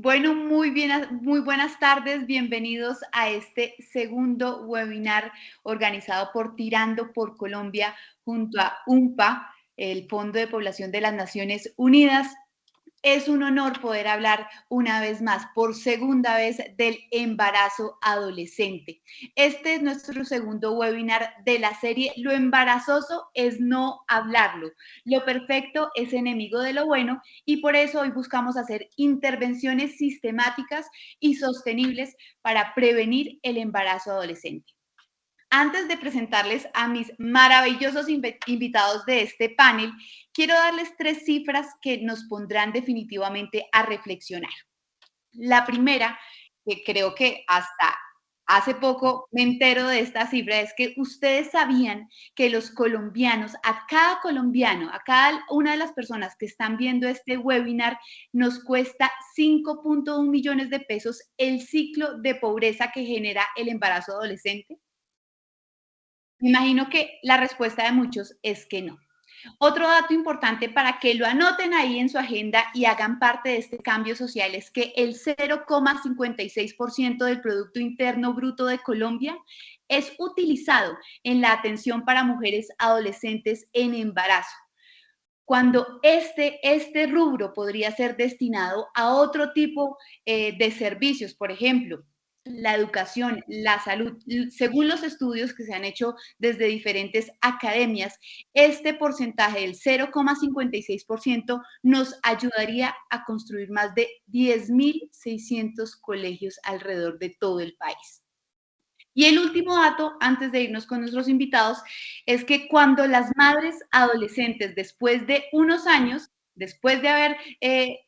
Bueno, muy buenas tardes, bienvenidos a este segundo webinar organizado por Tirando por Colombia junto a UNPA, el Fondo de Población de las Naciones Unidas. Es un honor poder hablar una vez más, por segunda vez, del embarazo adolescente. Este es nuestro segundo webinar de la serie Lo embarazoso es no hablarlo. Lo perfecto es enemigo de lo bueno y por eso hoy buscamos hacer intervenciones sistemáticas y sostenibles para prevenir el embarazo adolescente. Antes de presentarles a mis maravillosos invitados de este panel, quiero darles tres cifras que nos pondrán definitivamente a reflexionar. La primera, que creo que hasta hace poco me entero de esta cifra, es que ustedes sabían que los colombianos, a cada colombiano, a cada una de las personas que están viendo este webinar, nos cuesta 5.1 millones de pesos el ciclo de pobreza que genera el embarazo adolescente. Me imagino que la respuesta de muchos es que no. Otro dato importante para que lo anoten ahí en su agenda y hagan parte de este cambio social es que el 0,56% del Producto Interno Bruto de Colombia es utilizado en la atención para mujeres adolescentes en embarazo, cuando este rubro podría ser destinado a otro tipo de servicios, por ejemplo, la educación, la salud. Según los estudios que se han hecho desde diferentes academias, este porcentaje del 0,56% nos ayudaría a construir más de 10.600 colegios alrededor de todo el país. Y el último dato, antes de irnos con nuestros invitados, es que cuando las madres adolescentes, después de unos años, después de haber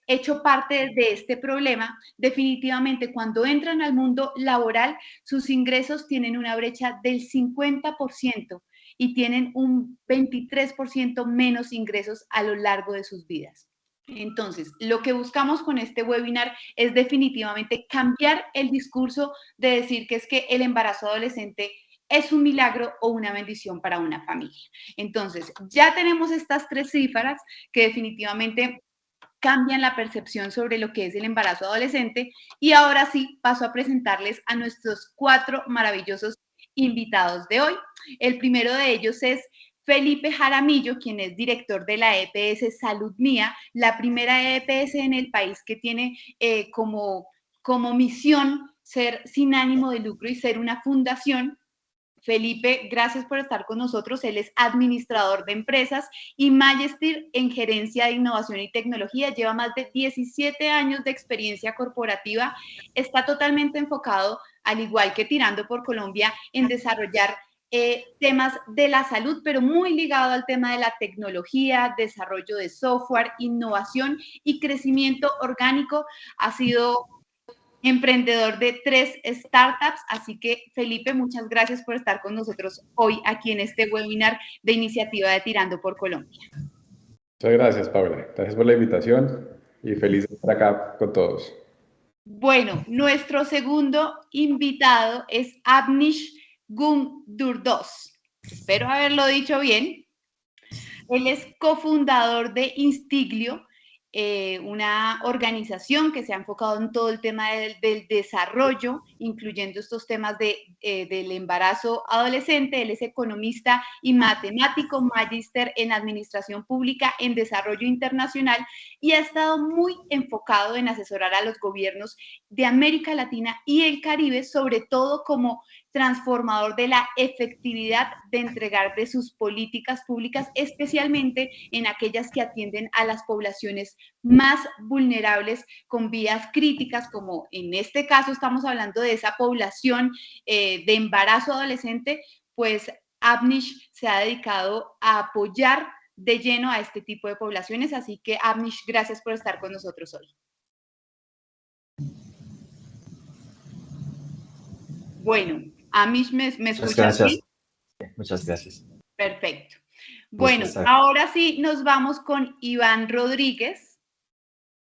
hecho parte de este problema, definitivamente cuando entran al mundo laboral, sus ingresos tienen una brecha del 50% y tienen un 23% menos ingresos a lo largo de sus vidas. Entonces, lo que buscamos con este webinar es definitivamente cambiar el discurso de decir que es que el embarazo adolescente es un milagro o una bendición para una familia. Entonces, ya tenemos estas tres cifras que definitivamente cambian la percepción sobre lo que es el embarazo adolescente y ahora sí paso a presentarles a nuestros cuatro maravillosos invitados de hoy. El primero de ellos es Felipe Jaramillo, quien es director de la EPS Salud Mía, la primera EPS en el país que tiene como misión ser sin ánimo de lucro y ser una fundación. Felipe, gracias por estar con nosotros. Él es administrador de empresas y Magister en gerencia de innovación y tecnología. Lleva más de 17 años de experiencia corporativa. Está totalmente enfocado, al igual que Tirando por Colombia, en desarrollar temas de la salud, pero muy ligado al tema de la tecnología, desarrollo de software, innovación y crecimiento orgánico. Ha sido emprendedor de 3 startups. Así que, Felipe, muchas gracias por estar con nosotros hoy aquí en este webinar de iniciativa de Tirando por Colombia. Muchas gracias, Paula. Gracias por la invitación y feliz de estar acá con todos. Bueno, nuestro segundo invitado es Avnish Gundurdos. Espero haberlo dicho bien. Él es cofundador de Instiglio, una organización que se ha enfocado en todo el tema del desarrollo, incluyendo estos temas del embarazo adolescente. Él es economista y matemático, magíster en administración pública en desarrollo internacional y ha estado muy enfocado en asesorar a los gobiernos de América Latina y el Caribe, sobre todo como transformador de la efectividad de entregar de sus políticas públicas, especialmente en aquellas que atienden a las poblaciones más vulnerables con vías críticas, como en este caso estamos hablando de esa población de embarazo adolescente. Pues Avnish se ha dedicado a apoyar de lleno a este tipo de poblaciones. Así que, Avnish, gracias por estar con nosotros hoy. Bueno, Avnish, ¿me escuchas bien? Muchas gracias. Perfecto. Bueno, ahora sí nos vamos con Iván Rodríguez.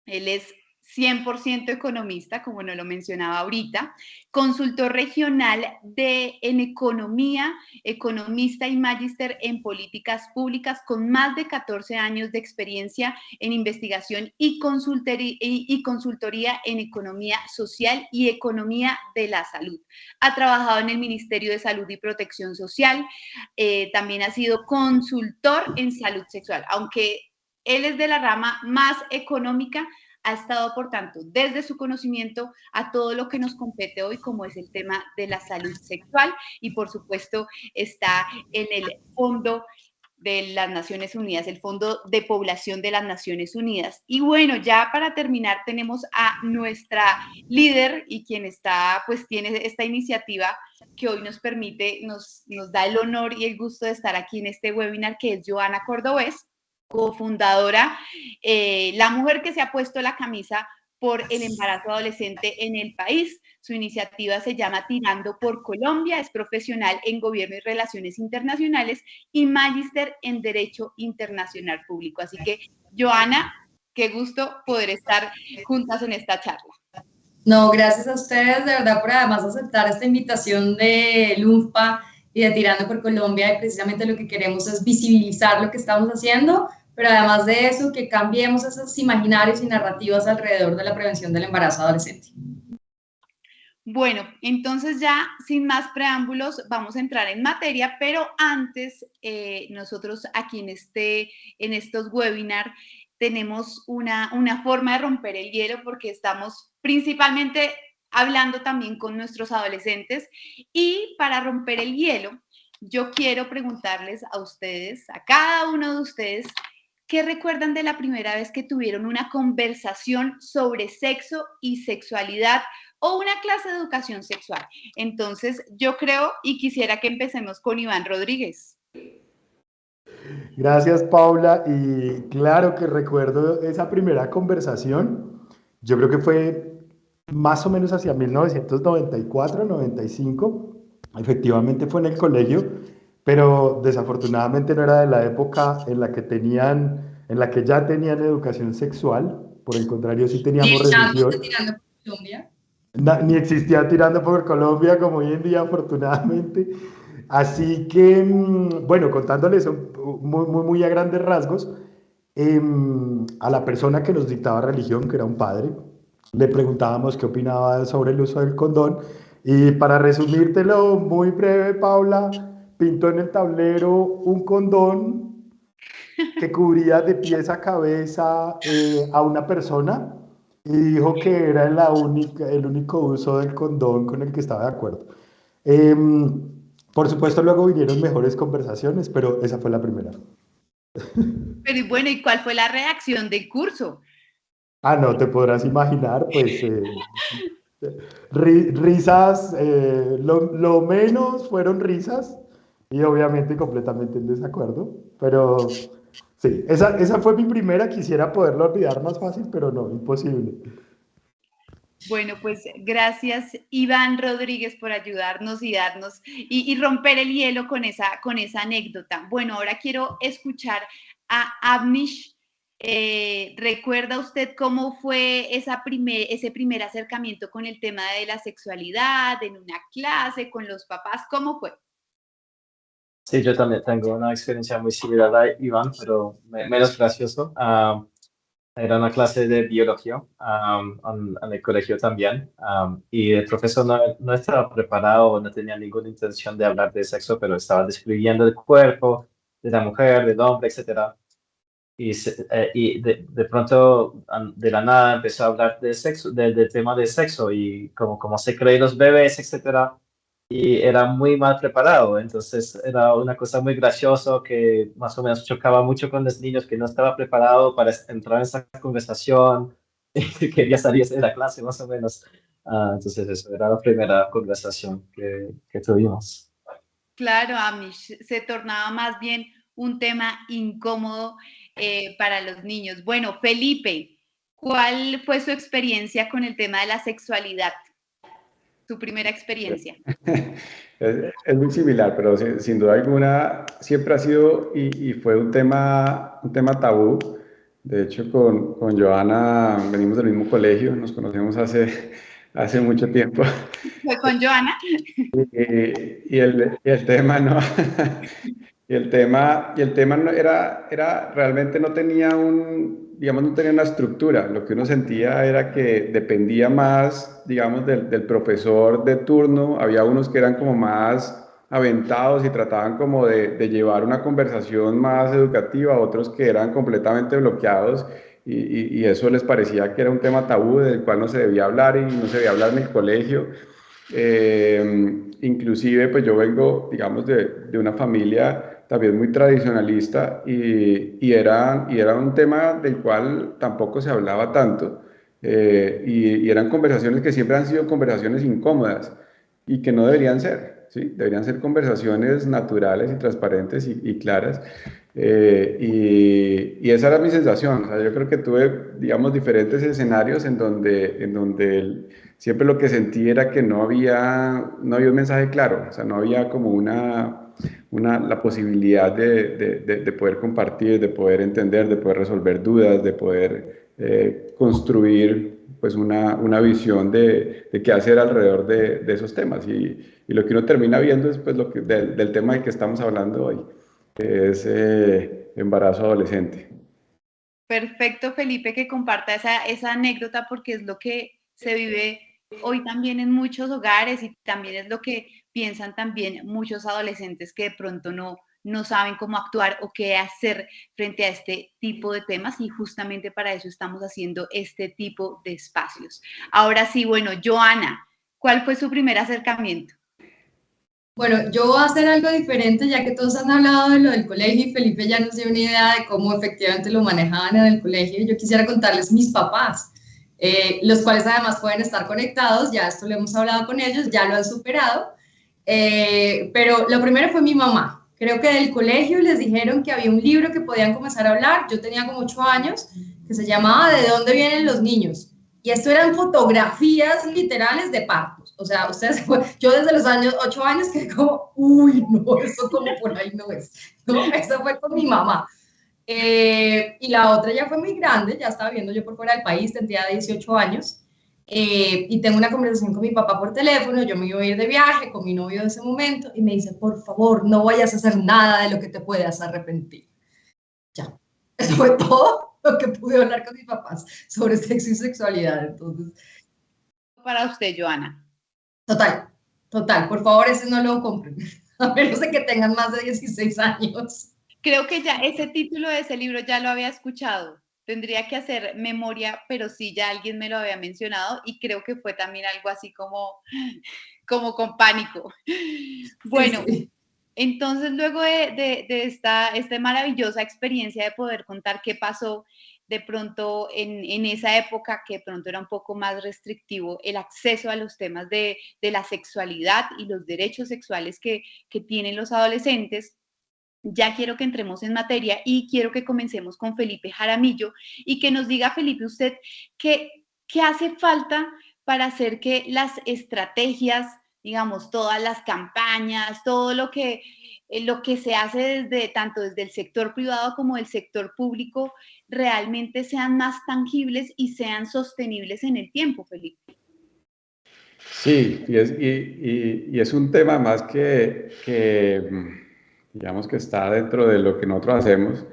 Él es 100% economista, como nos lo mencionaba ahorita, consultor regional en economía, economista y magíster en políticas públicas con más de 14 años de experiencia en investigación y consultoría en economía social y economía de la salud. Ha trabajado en el Ministerio de Salud y Protección Social, también ha sido consultor en salud sexual, aunque él es de la rama más económica. Ha estado, por tanto, desde su conocimiento a todo lo que nos compete hoy, como es el tema de la salud sexual, y por supuesto está en el Fondo de las Naciones Unidas, el Fondo de Población de las Naciones Unidas. Y bueno, ya para terminar tenemos a nuestra líder y quien está, pues tiene esta iniciativa que hoy nos permite, nos da el honor y el gusto de estar aquí en este webinar, que es Joana Cordobés, cofundadora, la mujer que se ha puesto la camisa por el embarazo adolescente en el país. Su iniciativa se llama Tirando por Colombia, es profesional en Gobierno y Relaciones Internacionales y magíster en Derecho Internacional Público. Así que, Joana, qué gusto poder estar juntas en esta charla. No, gracias a ustedes, de verdad, por además aceptar esta invitación de LUNFPA y de Tirando por Colombia, y precisamente lo que queremos es visibilizar lo que estamos haciendo, pero además de eso, que cambiemos esos imaginarios y narrativas alrededor de la prevención del embarazo adolescente. Bueno, entonces ya sin más preámbulos vamos a entrar en materia, pero antes nosotros aquí en estos webinars tenemos una forma de romper el hielo, porque estamos principalmente hablando también con nuestros adolescentes, y para romper el hielo yo quiero preguntarles a ustedes, a cada uno de ustedes, ¿qué recuerdan de la primera vez que tuvieron una conversación sobre sexo y sexualidad o una clase de educación sexual? Entonces, yo creo y quisiera que empecemos con Iván Rodríguez. Gracias, Paula. Y claro que recuerdo esa primera conversación. Yo creo que fue más o menos hacia 1994, 95. Efectivamente fue en el colegio, pero desafortunadamente no era de la época en la que ya tenían educación sexual. Por el contrario, sí teníamos religión. Tirando por Colombia. Ni existía Tirando por Colombia como hoy en día, afortunadamente. Así que, bueno, contándoles muy a grandes rasgos, a la persona que nos dictaba religión, que era un padre, le preguntábamos qué opinaba sobre el uso del condón. Y para resumírtelo muy breve, Paula, pintó en el tablero un condón que cubría de pies a cabeza a una persona, y dijo que era el único uso del condón con el que estaba de acuerdo. Por supuesto, luego vinieron mejores conversaciones, pero esa fue la primera. Pero bueno, ¿y cuál fue la reacción del curso? Ah, no, te podrás imaginar, pues, risas, lo menos fueron risas, y obviamente completamente en desacuerdo, pero sí, esa fue mi primera. Quisiera poderlo olvidar más fácil, pero no, imposible. Bueno, pues gracias, Iván Rodríguez, por ayudarnos y darnos y romper el hielo con esa anécdota. Bueno, ahora quiero escuchar a Avnish. ¿Recuerda usted cómo fue ese primer acercamiento con el tema de la sexualidad, en una clase, con los papás? ¿Cómo fue? Sí, yo también tengo una experiencia muy similar a Iván, pero menos gracioso. Era una clase de biología en el colegio también, y el profesor no estaba preparado, no tenía ninguna intención de hablar de sexo, pero estaba describiendo el cuerpo de la mujer, del hombre, etc. Y de pronto, de la nada, empezó a hablar de sexo, del tema de sexo y cómo se creen los bebés, etc. Y era muy mal preparado, entonces era una cosa muy graciosa que más o menos chocaba mucho con los niños, que no estaba preparado para entrar en esa conversación y quería salirse de la clase más o menos. Entonces eso era la primera conversación que tuvimos. Claro, Amish, se tornaba más bien un tema incómodo para los niños. Bueno, Felipe, ¿cuál fue su experiencia con el tema de la sexualidad? Su primera experiencia. Es muy similar, pero sin duda alguna siempre ha sido y fue un tema tabú. De hecho, con Joana venimos del mismo colegio, nos conocemos hace mucho tiempo. Fue con Joana. Y el tema no, y el tema no realmente no tenía digamos, no tenía una estructura. Lo que uno sentía era que dependía más, digamos, del profesor de turno. Había unos que eran como más aventados y trataban como de llevar una conversación más educativa, otros que eran completamente bloqueados y eso les parecía que era un tema tabú del cual no se debía hablar y no se debía hablar en el colegio. Inclusive, pues yo vengo, digamos, de una familia también muy tradicionalista y era un tema del cual tampoco se hablaba tanto. Y eran conversaciones que siempre han sido conversaciones incómodas y que no deberían ser, ¿sí? Deberían ser conversaciones naturales y transparentes y claras. Y esa era mi sensación. O sea, yo creo que tuve, digamos, diferentes escenarios en donde siempre lo que sentí era que no había un mensaje claro. O sea, no había como la posibilidad de poder compartir, de poder entender, de poder resolver dudas, de poder construir pues una visión de qué hacer alrededor de esos temas. Y lo que uno termina viendo es pues, del tema del que estamos hablando hoy, que es embarazo adolescente. Perfecto, Felipe, que comparta esa anécdota porque es lo que se vive hoy también en muchos hogares y también es lo que piensan también muchos adolescentes que de pronto no saben cómo actuar o qué hacer frente a este tipo de temas y justamente para eso estamos haciendo este tipo de espacios. Ahora sí, bueno, Joana, ¿cuál fue su primer acercamiento? Bueno, yo voy a hacer algo diferente, ya que todos han hablado de lo del colegio y Felipe ya nos dio una idea de cómo efectivamente lo manejaban en el colegio. Yo quisiera contarles mis papás, los cuales además pueden estar conectados, ya esto lo hemos hablado con ellos, ya lo han superado. Pero lo primero fue mi mamá. Creo que del colegio les dijeron que había un libro que podían comenzar a hablar. Yo tenía como 8 años, que se llamaba ¿De dónde vienen los niños? Y esto eran fotografías literales de partos. O sea, yo desde los 8 años quedé como, uy, no, eso como por ahí no es. No, eso fue con mi mamá. Y la otra ya fue muy grande, ya estaba viendo yo por fuera del país, tendría 18 años. Y tengo una conversación con mi papá por teléfono, yo me iba a ir de viaje con mi novio de ese momento y me dice, por favor, no vayas a hacer nada de lo que te puedas arrepentir. Ya, eso fue todo lo que pude hablar con mis papás sobre sexo y sexualidad. Entonces, Para usted, Joana. total, por favor, ese no lo compren, a menos de que tengan más de 16 años. Creo que ya ese título de ese libro ya lo había escuchado. Tendría que hacer memoria, pero sí, ya alguien me lo había mencionado y creo que fue también algo así como con pánico. Bueno, Sí. entonces luego de esta maravillosa experiencia de poder contar qué pasó de pronto en esa época, que de pronto era un poco más restrictivo el acceso a los temas de la sexualidad y los derechos sexuales que tienen los adolescentes, ya quiero que entremos en materia y quiero que comencemos con Felipe Jaramillo y que nos diga, Felipe, usted qué hace falta para hacer que las estrategias, digamos, todas las campañas, todo lo que se hace tanto desde el sector privado como del sector público, realmente sean más tangibles y sean sostenibles en el tiempo, Felipe. Sí, y es un tema más digamos que está dentro de lo que nosotros hacemos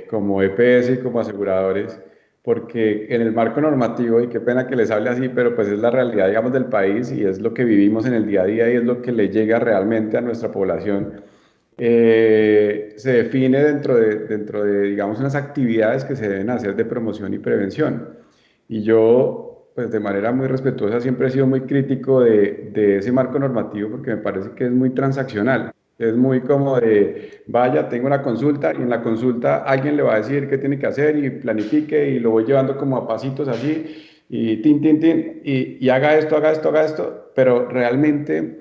como EPS y como aseguradores, porque en el marco normativo, y qué pena que les hable así, pero pues es la realidad, digamos, del país y es lo que vivimos en el día a día y es lo que le llega realmente a nuestra población. Se define dentro de, digamos, unas actividades que se deben hacer de promoción y prevención. Y yo, pues de manera muy respetuosa, siempre he sido muy crítico de ese marco normativo porque me parece que es muy transaccional. Es muy como de, vaya, tengo una consulta y en la consulta alguien le va a decir qué tiene que hacer y planifique y lo voy llevando como a pasitos así y tin, y haga esto, haga esto, haga esto. Pero realmente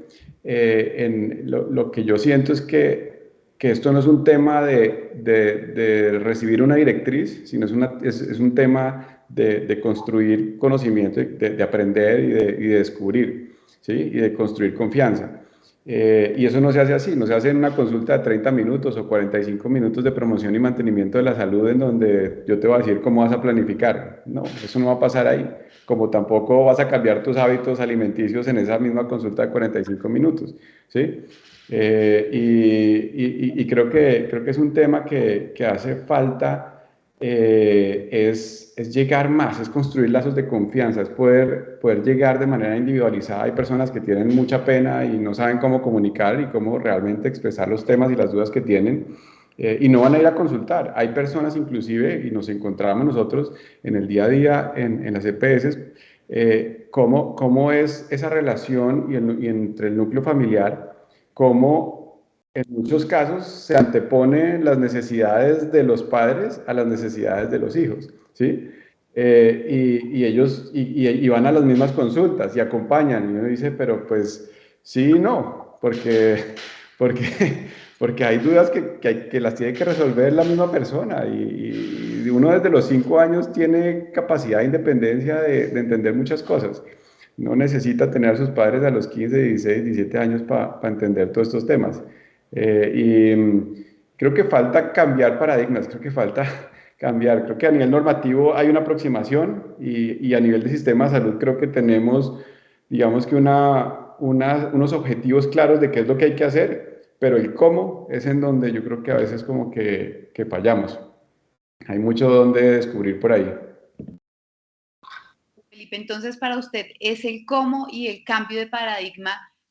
lo que yo siento es que esto no es un tema de recibir una directriz, sino es un tema de construir conocimiento, de aprender y de descubrir, ¿sí? Y de construir confianza. Y eso no se hace así, no se hace en una consulta de 30 minutos o 45 minutos de promoción y mantenimiento de la salud en donde yo te voy a decir cómo vas a planificar. No, eso no va a pasar ahí. Como tampoco vas a cambiar tus hábitos alimenticios en esa misma consulta de 45 minutos, ¿sí? Y creo que es un tema que hace falta, es llegar más, es construir lazos de confianza, es poder llegar de manera individualizada. Hay personas que tienen mucha pena y no saben cómo comunicar y cómo realmente expresar los temas y las dudas que tienen, y no van a ir a consultar. Hay personas inclusive, y nos encontramos nosotros en el día a día en las EPS, cómo es esa relación y entre el núcleo familiar, cómo en muchos casos se anteponen las necesidades de los padres a las necesidades de los hijos, ¿sí? Y ellos y van a las mismas consultas y acompañan, y uno dice, pero pues sí y no, porque, porque hay dudas que las tiene que resolver la misma persona, y uno desde los 5 años tiene capacidad de independencia de entender muchas cosas. No necesita tener a sus padres a los 15, 16, 17 años para entender todos estos temas. Creo que falta cambiar paradigmas, creo que falta cambiar. Creo que a nivel normativo hay una aproximación, y a nivel de sistema de salud creo que tenemos, digamos que unos objetivos claros de qué es lo que hay que hacer, pero el cómo es en donde yo creo que a veces como que fallamos. Hay mucho donde descubrir por ahí. Felipe, entonces para usted es el cómo y el cambio de paradigma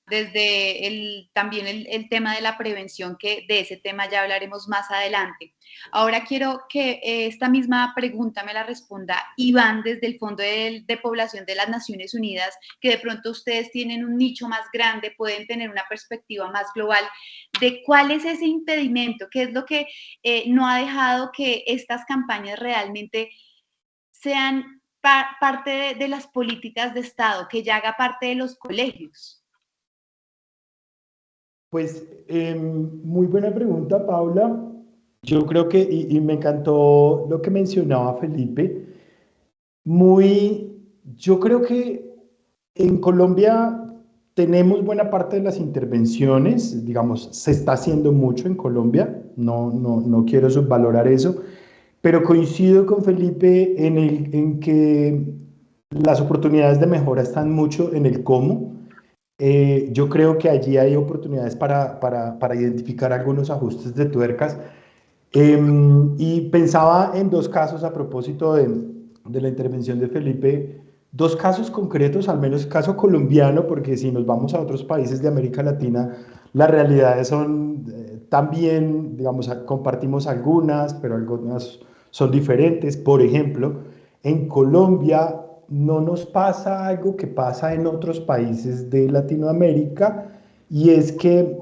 desde también el tema de la prevención, que de ese tema ya hablaremos más adelante. Ahora quiero que esta misma pregunta me la responda Iván desde el Fondo de Población de las Naciones Unidas, que de pronto ustedes tienen un nicho más grande, pueden tener una perspectiva más global de cuál es ese impedimento, qué es lo que no ha dejado que estas campañas realmente sean parte de las políticas de Estado, que ya haga parte de los colegios. Pues muy buena pregunta, Paula. Yo creo que, y me encantó lo que mencionaba Felipe, yo creo que en Colombia tenemos buena parte de las intervenciones, digamos, se está haciendo mucho en Colombia, no quiero subvalorar eso, pero coincido con Felipe en que las oportunidades de mejora están mucho en el cómo. Yo creo que allí hay oportunidades para identificar algunos ajustes de tuercas. Y pensaba en dos casos a propósito de la intervención de Felipe, dos casos concretos, al menos caso colombiano, porque si nos vamos a otros países de América Latina, las realidades son también, digamos, compartimos algunas, pero algunas son diferentes. Por ejemplo, en Colombia no nos pasa algo que pasa en otros países de Latinoamérica, y es que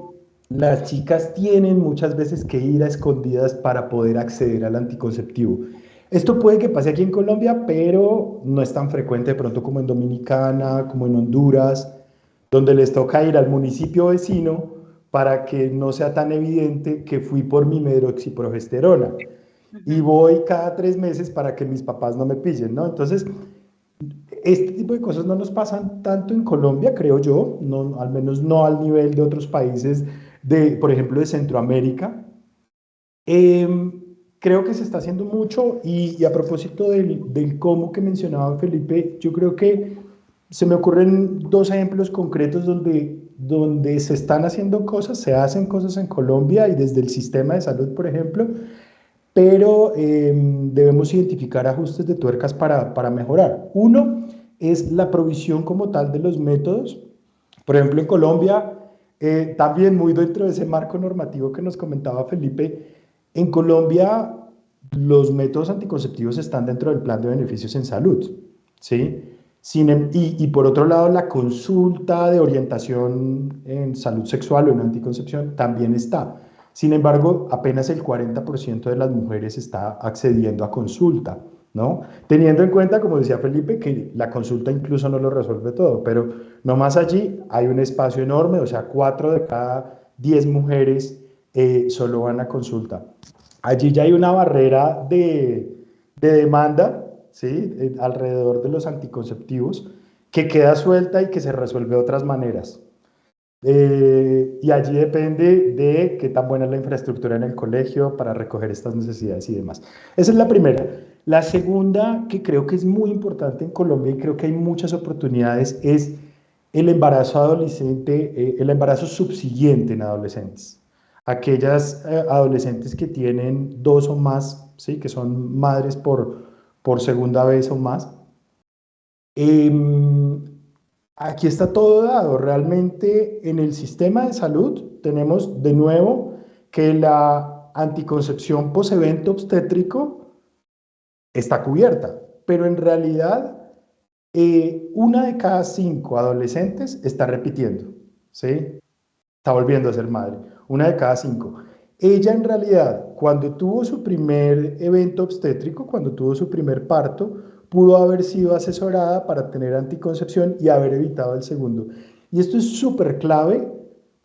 las chicas tienen muchas veces que ir a escondidas para poder acceder al anticonceptivo. Esto puede que pase aquí en Colombia, pero no es tan frecuente de pronto como en Dominicana, como en Honduras, donde les toca ir al municipio vecino para que no sea tan evidente que fui por mi medroxiprogesterona y voy cada 3 meses para que mis papás no me pillen, ¿no? Entonces, este tipo de cosas no nos pasan tanto en Colombia, creo yo, no, al menos no al nivel de otros países, por ejemplo, de Centroamérica. Creo que se está haciendo mucho, y a propósito del cómo que mencionaba Felipe, yo creo que se me ocurren dos ejemplos concretos donde se están haciendo cosas, se hacen cosas en Colombia y desde el sistema de salud, por ejemplo, pero debemos identificar ajustes de tuercas para mejorar. Uno es la provisión como tal de los métodos. Por ejemplo, en Colombia, también muy dentro de ese marco normativo que nos comentaba Felipe, en Colombia los métodos anticonceptivos están dentro del plan de beneficios en salud, ¿sí? Y por otro lado, la consulta de orientación en salud sexual o en anticoncepción también está. Sin embargo, apenas el 40% de las mujeres está accediendo a consulta, ¿no? Teniendo en cuenta, como decía Felipe, que la consulta incluso no lo resuelve todo, pero no más allí hay un espacio enorme, o sea, 4 de cada 10 mujeres solo van a consulta. Allí ya hay una barrera de demanda, ¿sí? Alrededor de los anticonceptivos, que queda suelta y que se resuelve de otras maneras. Y allí depende de qué tan buena es la infraestructura en el colegio para recoger estas necesidades y demás. Esa es la primera. La segunda, que creo que es muy importante en Colombia y creo que hay muchas oportunidades, es el embarazo adolescente, el embarazo subsiguiente en adolescentes. Aquellas adolescentes que tienen dos o más, ¿sí? Que son madres por segunda vez o más. Aquí está todo dado. Realmente en el sistema de salud tenemos de nuevo que la anticoncepción post-evento obstétrico está cubierta, pero en realidad una de cada 5 adolescentes está repitiendo, ¿sí? Está volviendo a ser madre, una de cada 5. Ella en realidad, cuando tuvo su primer evento obstétrico, cuando tuvo su primer parto, pudo haber sido asesorada para tener anticoncepción y haber evitado el segundo. Y esto es súper clave.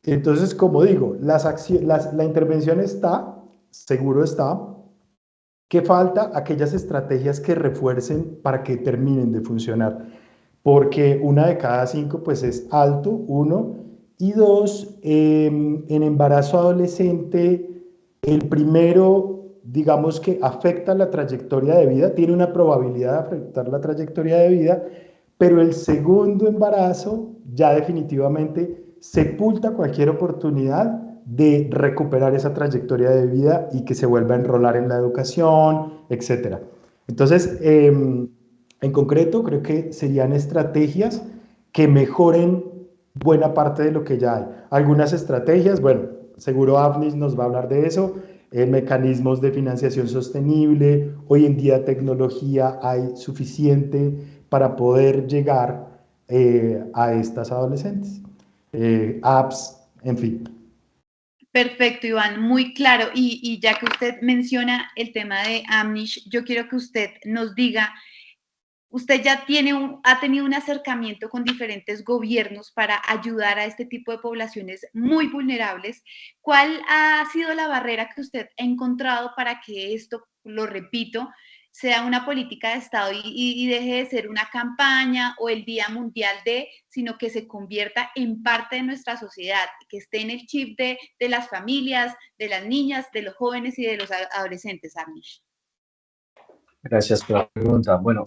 Entonces, como digo, la intervención está, seguro está. ¿Qué falta? Aquellas estrategias que refuercen para que terminen de funcionar. Porque una de cada 5 pues es alto, uno. Y dos, en embarazo adolescente, el primero, digamos que afecta la trayectoria de vida, tiene una probabilidad de afectar la trayectoria de vida, pero el segundo embarazo ya definitivamente sepulta cualquier oportunidad de recuperar esa trayectoria de vida y que se vuelva a enrolar en la educación, etc. Entonces, en concreto, creo que serían estrategias que mejoren buena parte de lo que ya hay. Algunas estrategias, bueno, seguro AFNIS nos va a hablar de eso, mecanismos de financiación sostenible, hoy en día tecnología hay suficiente para poder llegar a estas adolescentes. Apps, en fin. Perfecto, Iván, muy claro. Y ya que usted menciona el tema de Amnish, yo quiero que usted nos diga, usted ya ha tenido un acercamiento con diferentes gobiernos para ayudar a este tipo de poblaciones muy vulnerables. ¿Cuál ha sido la barrera que usted ha encontrado para que esto, lo repito, sea una política de Estado y deje de ser una campaña o el Día Mundial sino que se convierta en parte de nuestra sociedad, que esté en el chip de las familias, de las niñas, de los jóvenes y de los adolescentes, Amish? Gracias por la pregunta. Bueno,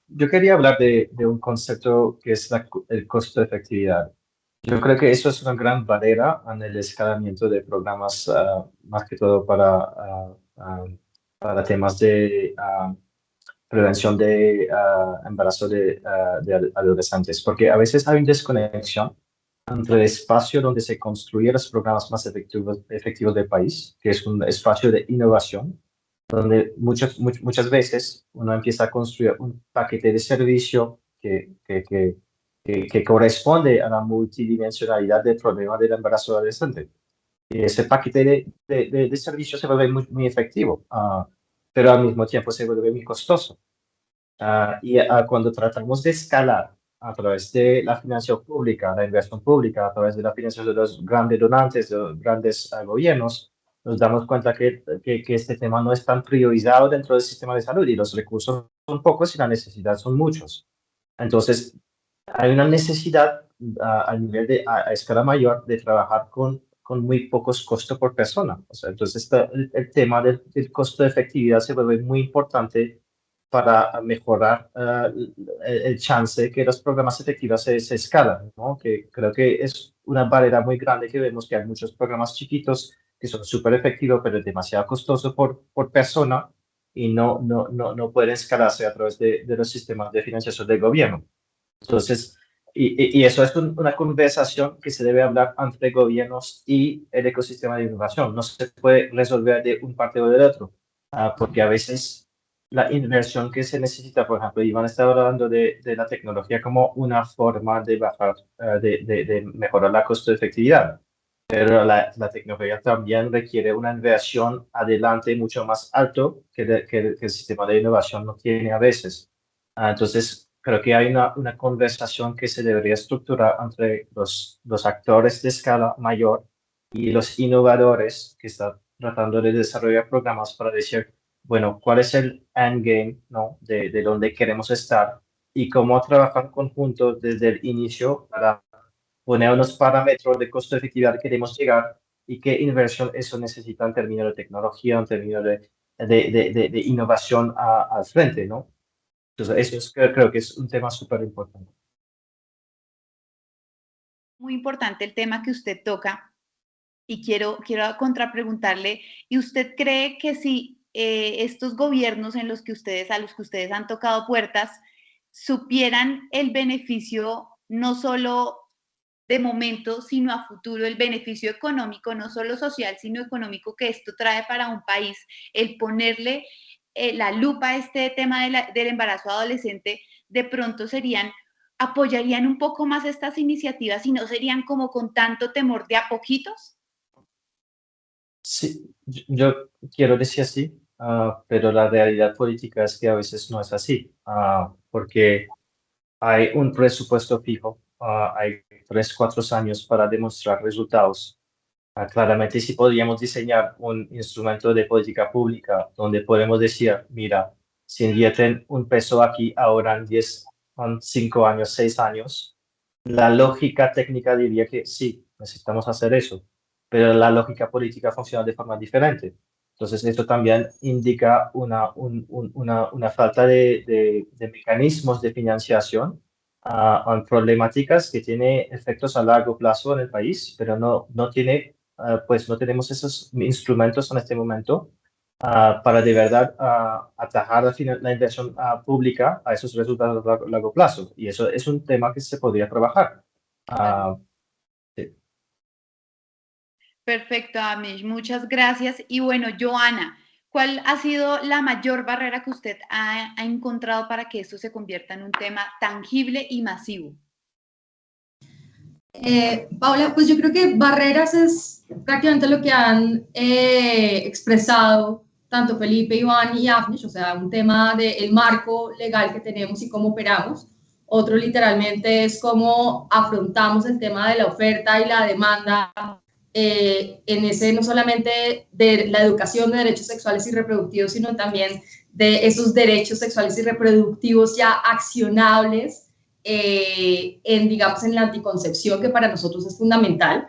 yo quería hablar de un concepto que es el costo de efectividad. Yo creo que eso es una gran barrera en el escalamiento de programas, más que todo para temas de prevención de embarazo de adolescentes, porque a veces hay una desconexión entre el espacio donde se construyen los programas más efectivos del país, que es un espacio de innovación, donde muchas veces uno empieza a construir un paquete de servicio que corresponde a la multidimensionalidad del problema del embarazo adolescente. Y ese paquete de servicio se vuelve muy efectivo, pero al mismo tiempo se vuelve muy costoso. Cuando tratamos de escalar a través de la financiación pública, la inversión pública, a través de la financiación de los grandes donantes, de los grandes gobiernos, nos damos cuenta que este tema no es tan priorizado dentro del sistema de salud y los recursos son pocos y la necesidad son muchos. Entonces, hay una necesidad a nivel a escala mayor de trabajar con muy pocos costos por persona. O sea, entonces, el tema del costo de efectividad se vuelve muy importante para mejorar el chance de que los programas efectivos se escalan, ¿no? Que creo que es una barrera muy grande que vemos que hay muchos programas chiquitos que son súper efectivos, pero es demasiado costoso por persona y no pueden escalarse a través de los sistemas de financiación del gobierno. Entonces, y eso es una conversación que se debe hablar entre gobiernos y el ecosistema de innovación. No se puede resolver de un parte o del otro, porque a veces la inversión que se necesita, por ejemplo, Iván estaba hablando de la tecnología como una forma de bajar, de mejorar la costo de efectividad. Pero la tecnología también requiere una inversión adelante mucho más alto que el sistema de innovación no tiene a veces. Entonces, creo que hay una conversación que se debería estructurar entre los actores de escala mayor y los innovadores que están tratando de desarrollar programas para decir, bueno, ¿cuál es el endgame, ¿no? de dónde queremos estar y cómo trabajar conjuntos desde el inicio para poner unos parámetros de costo efectividad que queremos llegar y qué inversión eso necesita en términos de tecnología, en términos de innovación al frente, ¿no? Entonces, eso es, creo que es un tema súper importante. Muy importante el tema que usted toca y quiero contrapreguntarle, ¿y usted cree que si estos gobiernos a los que ustedes han tocado puertas supieran el beneficio no solo de momento, sino a futuro, el beneficio económico, no solo social, sino económico que esto trae para un país, el ponerle la lupa a este tema del embarazo adolescente, de pronto apoyarían un poco más estas iniciativas y no serían como con tanto temor de a poquitos? Sí, yo quiero decir así, pero la realidad política es que a veces no es así, porque hay un presupuesto fijo, hay 3, 4 años para demostrar resultados. Claramente, si podríamos diseñar un instrumento de política pública donde podemos decir, mira, si invierten $1 aquí, ahorran 10, 5 años, 6 años, la lógica técnica diría que sí, necesitamos hacer eso, pero la lógica política funciona de forma diferente. Entonces, esto también indica una falta de mecanismos de financiación a problemáticas que tiene efectos a largo plazo en el país, pero no tiene, pues no tenemos esos instrumentos en este momento para de verdad atajar la inversión pública a esos resultados a largo plazo. Y eso es un tema que se podría trabajar. Sí. Perfecto, Amish, muchas gracias. Y bueno, Joana, ¿cuál ha sido la mayor barrera que usted ha encontrado para que esto se convierta en un tema tangible y masivo? Paula, pues yo creo que barreras es prácticamente lo que han expresado tanto Felipe, Iván y Afnish, o sea, un tema del marco legal que tenemos y cómo operamos. Otro literalmente es cómo afrontamos el tema de la oferta y la demanda en ese no solamente de la educación de derechos sexuales y reproductivos, sino también de esos derechos sexuales y reproductivos ya accionables digamos, en la anticoncepción, que para nosotros es fundamental.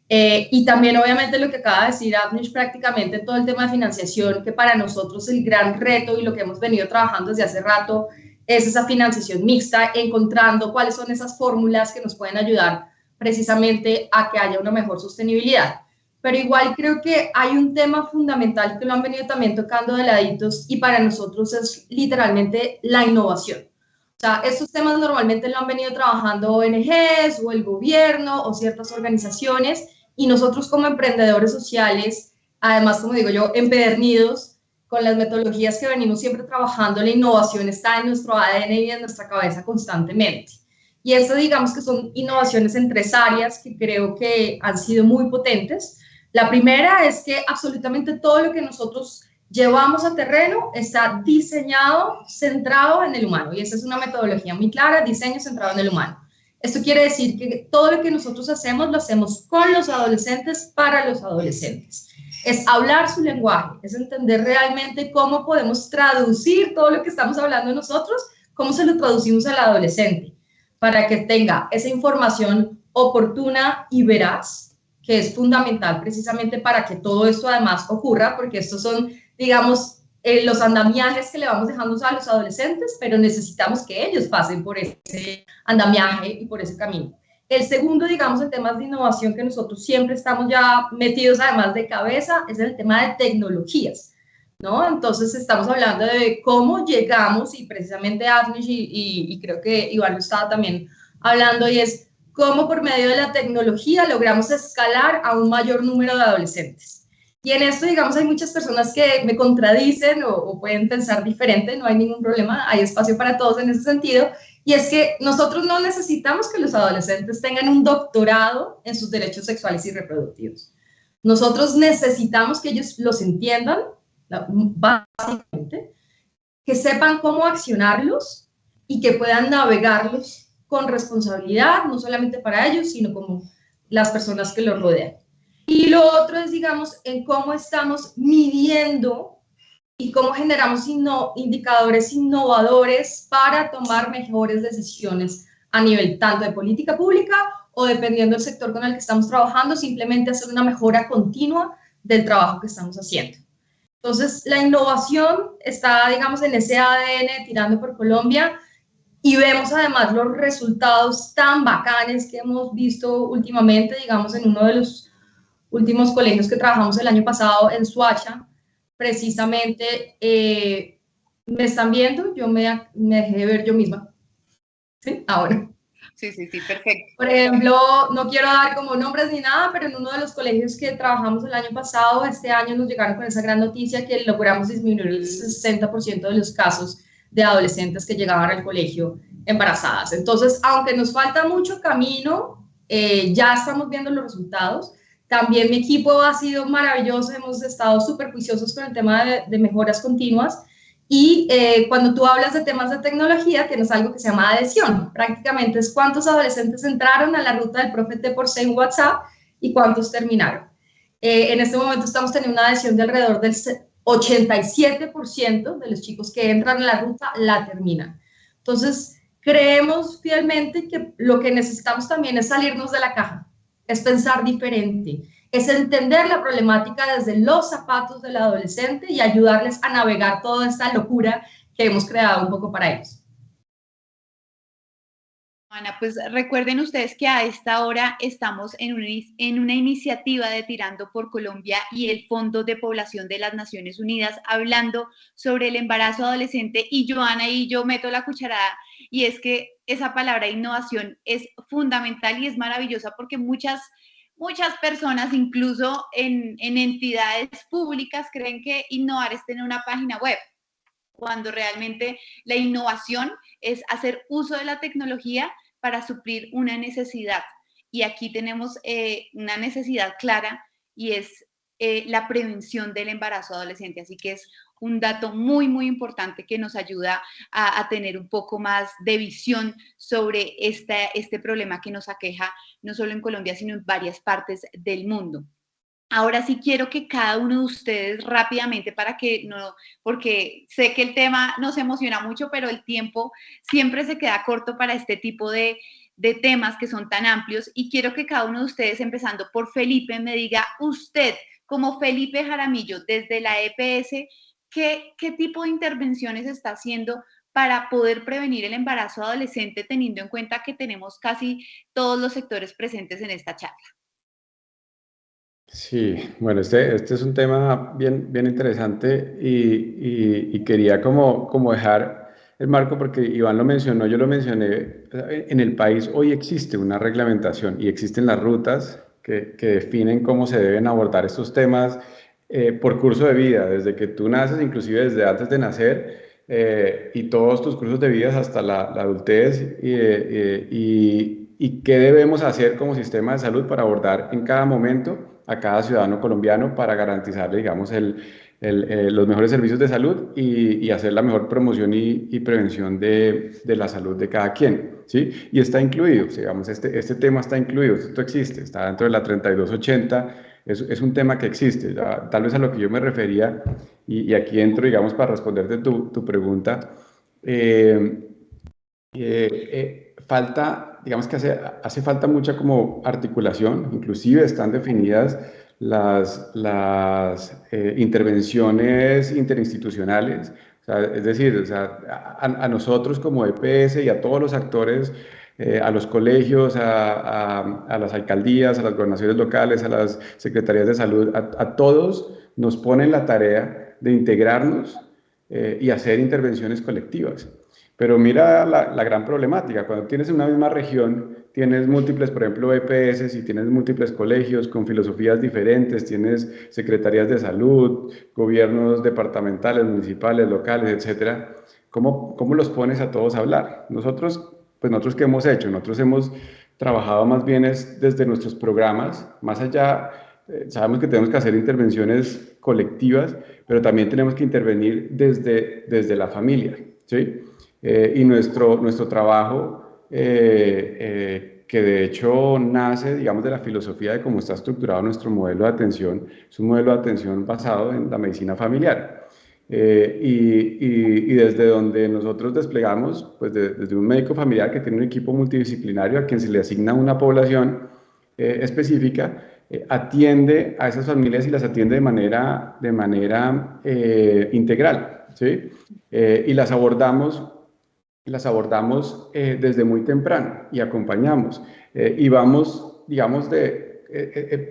Y también, obviamente, lo que acaba de decir Avnish, prácticamente todo el tema de financiación, que para nosotros el gran reto y lo que hemos venido trabajando desde hace rato es esa financiación mixta, encontrando cuáles son esas fórmulas que nos pueden ayudar precisamente a que haya una mejor sostenibilidad. Pero igual creo que hay un tema fundamental que lo han venido también tocando de laditos y para nosotros es literalmente la innovación. O sea, estos temas normalmente lo han venido trabajando ONGs o el gobierno o ciertas organizaciones y nosotros como emprendedores sociales, además, como digo yo, empedernidos con las metodologías que venimos siempre trabajando, la innovación está en nuestro ADN y en nuestra cabeza constantemente. Y eso, digamos que son innovaciones en 3 áreas que creo que han sido muy potentes. La primera es que absolutamente todo lo que nosotros llevamos a terreno está diseñado, centrado en el humano. Y esa es una metodología muy clara, diseño centrado en el humano. Esto quiere decir que todo lo que nosotros hacemos lo hacemos con los adolescentes, para los adolescentes. Es hablar su lenguaje, es entender realmente cómo podemos traducir todo lo que estamos hablando nosotros, cómo se lo traducimos al adolescente, para que tenga esa información oportuna y veraz, que es fundamental precisamente para que todo esto además ocurra, porque estos son, digamos, los andamiajes que le vamos dejando a los adolescentes, pero necesitamos que ellos pasen por ese andamiaje y por ese camino. El segundo, digamos, en temas de innovación que nosotros siempre estamos ya metidos además de cabeza, es el tema de tecnologías, ¿no? Entonces estamos hablando de cómo llegamos, y precisamente Afnish y creo que Iván lo estaba también hablando, y es cómo por medio de la tecnología logramos escalar a un mayor número de adolescentes. Y en esto, digamos, hay muchas personas que me contradicen o pueden pensar diferente, no hay ningún problema, hay espacio para todos en ese sentido, y es que nosotros no necesitamos que los adolescentes tengan un doctorado en sus derechos sexuales y reproductivos. Nosotros necesitamos que ellos los entiendan, básicamente, que sepan cómo accionarlos y que puedan navegarlos con responsabilidad, no solamente para ellos, sino como las personas que los rodean. Y lo otro es, digamos, en cómo estamos midiendo y cómo generamos indicadores innovadores para tomar mejores decisiones a nivel tanto de política pública o dependiendo del sector con el que estamos trabajando, simplemente hacer una mejora continua del trabajo que estamos haciendo. Entonces, la innovación está, digamos, en ese ADN tirando por Colombia, y vemos además los resultados tan bacanes que hemos visto últimamente, digamos, en uno de los últimos colegios que trabajamos el año pasado en Suacha, precisamente. ¿Me están viendo? Yo me dejé de ver yo misma. ¿Sí? Ahora. Sí, perfecto. Por ejemplo, no quiero dar como nombres ni nada, pero en uno de los colegios que trabajamos el año pasado, este año nos llegaron con esa gran noticia que logramos disminuir el 60% de los casos de adolescentes que llegaban al colegio embarazadas. Entonces, aunque nos falta mucho camino, ya estamos viendo los resultados. También mi equipo ha sido maravilloso, hemos estado súper juiciosos con el tema de mejoras continuas. Y cuando tú hablas de temas de tecnología, tienes algo que se llama adhesión. Prácticamente es cuántos adolescentes entraron a la ruta del profe T por C en WhatsApp y cuántos terminaron. En este momento estamos teniendo una adhesión de alrededor del 87% de los chicos que entran a la ruta la terminan. Entonces, creemos fielmente que lo que necesitamos también es salirnos de la caja, es pensar diferente, es entender la problemática desde los zapatos del adolescente y ayudarles a navegar toda esta locura que hemos creado un poco para ellos. Ana, pues recuerden ustedes que a esta hora estamos en una iniciativa de Tirando por Colombia y el Fondo de Población de las Naciones Unidas hablando sobre el embarazo adolescente, y Joana y yo meto la cucharada, y es que esa palabra innovación es fundamental y es maravillosa porque muchas personas, incluso en entidades públicas, creen que innovar es tener una página web, cuando realmente la innovación es hacer uso de la tecnología para suplir una necesidad. Y aquí tenemos una necesidad clara, y es la prevención del embarazo adolescente. Así que es un dato muy, muy importante que nos ayuda a tener un poco más de visión sobre este problema que nos aqueja no solo en Colombia, sino en varias partes del mundo. Ahora sí quiero que cada uno de ustedes rápidamente, porque sé que el tema nos emociona mucho, pero el tiempo siempre se queda corto para este tipo de temas que son tan amplios, y quiero que cada uno de ustedes, empezando por Felipe, me diga usted, como Felipe Jaramillo, desde la EPS, ¿qué tipo de intervenciones está haciendo para poder prevenir el embarazo adolescente, teniendo en cuenta que tenemos casi todos los sectores presentes en esta charla? Sí, bueno, este es un tema bien, bien interesante, y quería como dejar el marco porque Iván lo mencionó, yo lo mencioné. En el país hoy existe una reglamentación y existen las rutas que definen cómo se deben abordar estos temas por curso de vida, desde que tú naces, inclusive desde antes de nacer, y todos tus cursos de vida hasta la adultez, y qué debemos hacer como sistema de salud para abordar en cada momento a cada ciudadano colombiano para garantizarle, digamos, los mejores servicios de salud y hacer la mejor promoción y prevención de la salud de cada quien, ¿sí? Y está incluido, digamos, este tema está incluido, esto existe, está dentro de la 3280, es un tema que existe. Tal vez a lo que yo me refería, y aquí entro, digamos, para responderte tu pregunta. Digamos que hace falta mucha como articulación, inclusive están definidas las intervenciones interinstitucionales. O sea, es decir, o sea, a nosotros como EPS y a todos los actores, a los colegios, a las alcaldías, a las gobernaciones locales, a las secretarías de salud, a todos nos ponen la tarea de integrarnos y hacer intervenciones colectivas. Pero mira la gran problemática, cuando tienes una misma región, tienes múltiples, por ejemplo, EPS, y tienes múltiples colegios con filosofías diferentes, tienes secretarías de salud, gobiernos departamentales, municipales, locales, etcétera. ¿Cómo los pones a todos a hablar? Nosotros ¿qué hemos hecho? Nosotros hemos trabajado más bien desde nuestros programas, más allá. Sabemos que tenemos que hacer intervenciones colectivas, pero también tenemos que intervenir desde la familia, ¿sí? Y nuestro trabajo, que de hecho nace, digamos, de la filosofía de cómo está estructurado nuestro modelo de atención, es un modelo de atención basado en la medicina familiar. y desde donde nosotros desplegamos, pues desde un médico familiar que tiene un equipo multidisciplinario a quien se le asigna una población específica, atiende a esas familias y las atiende de manera integral, ¿sí? Y las abordamos desde muy temprano y acompañamos. Y vamos, digamos,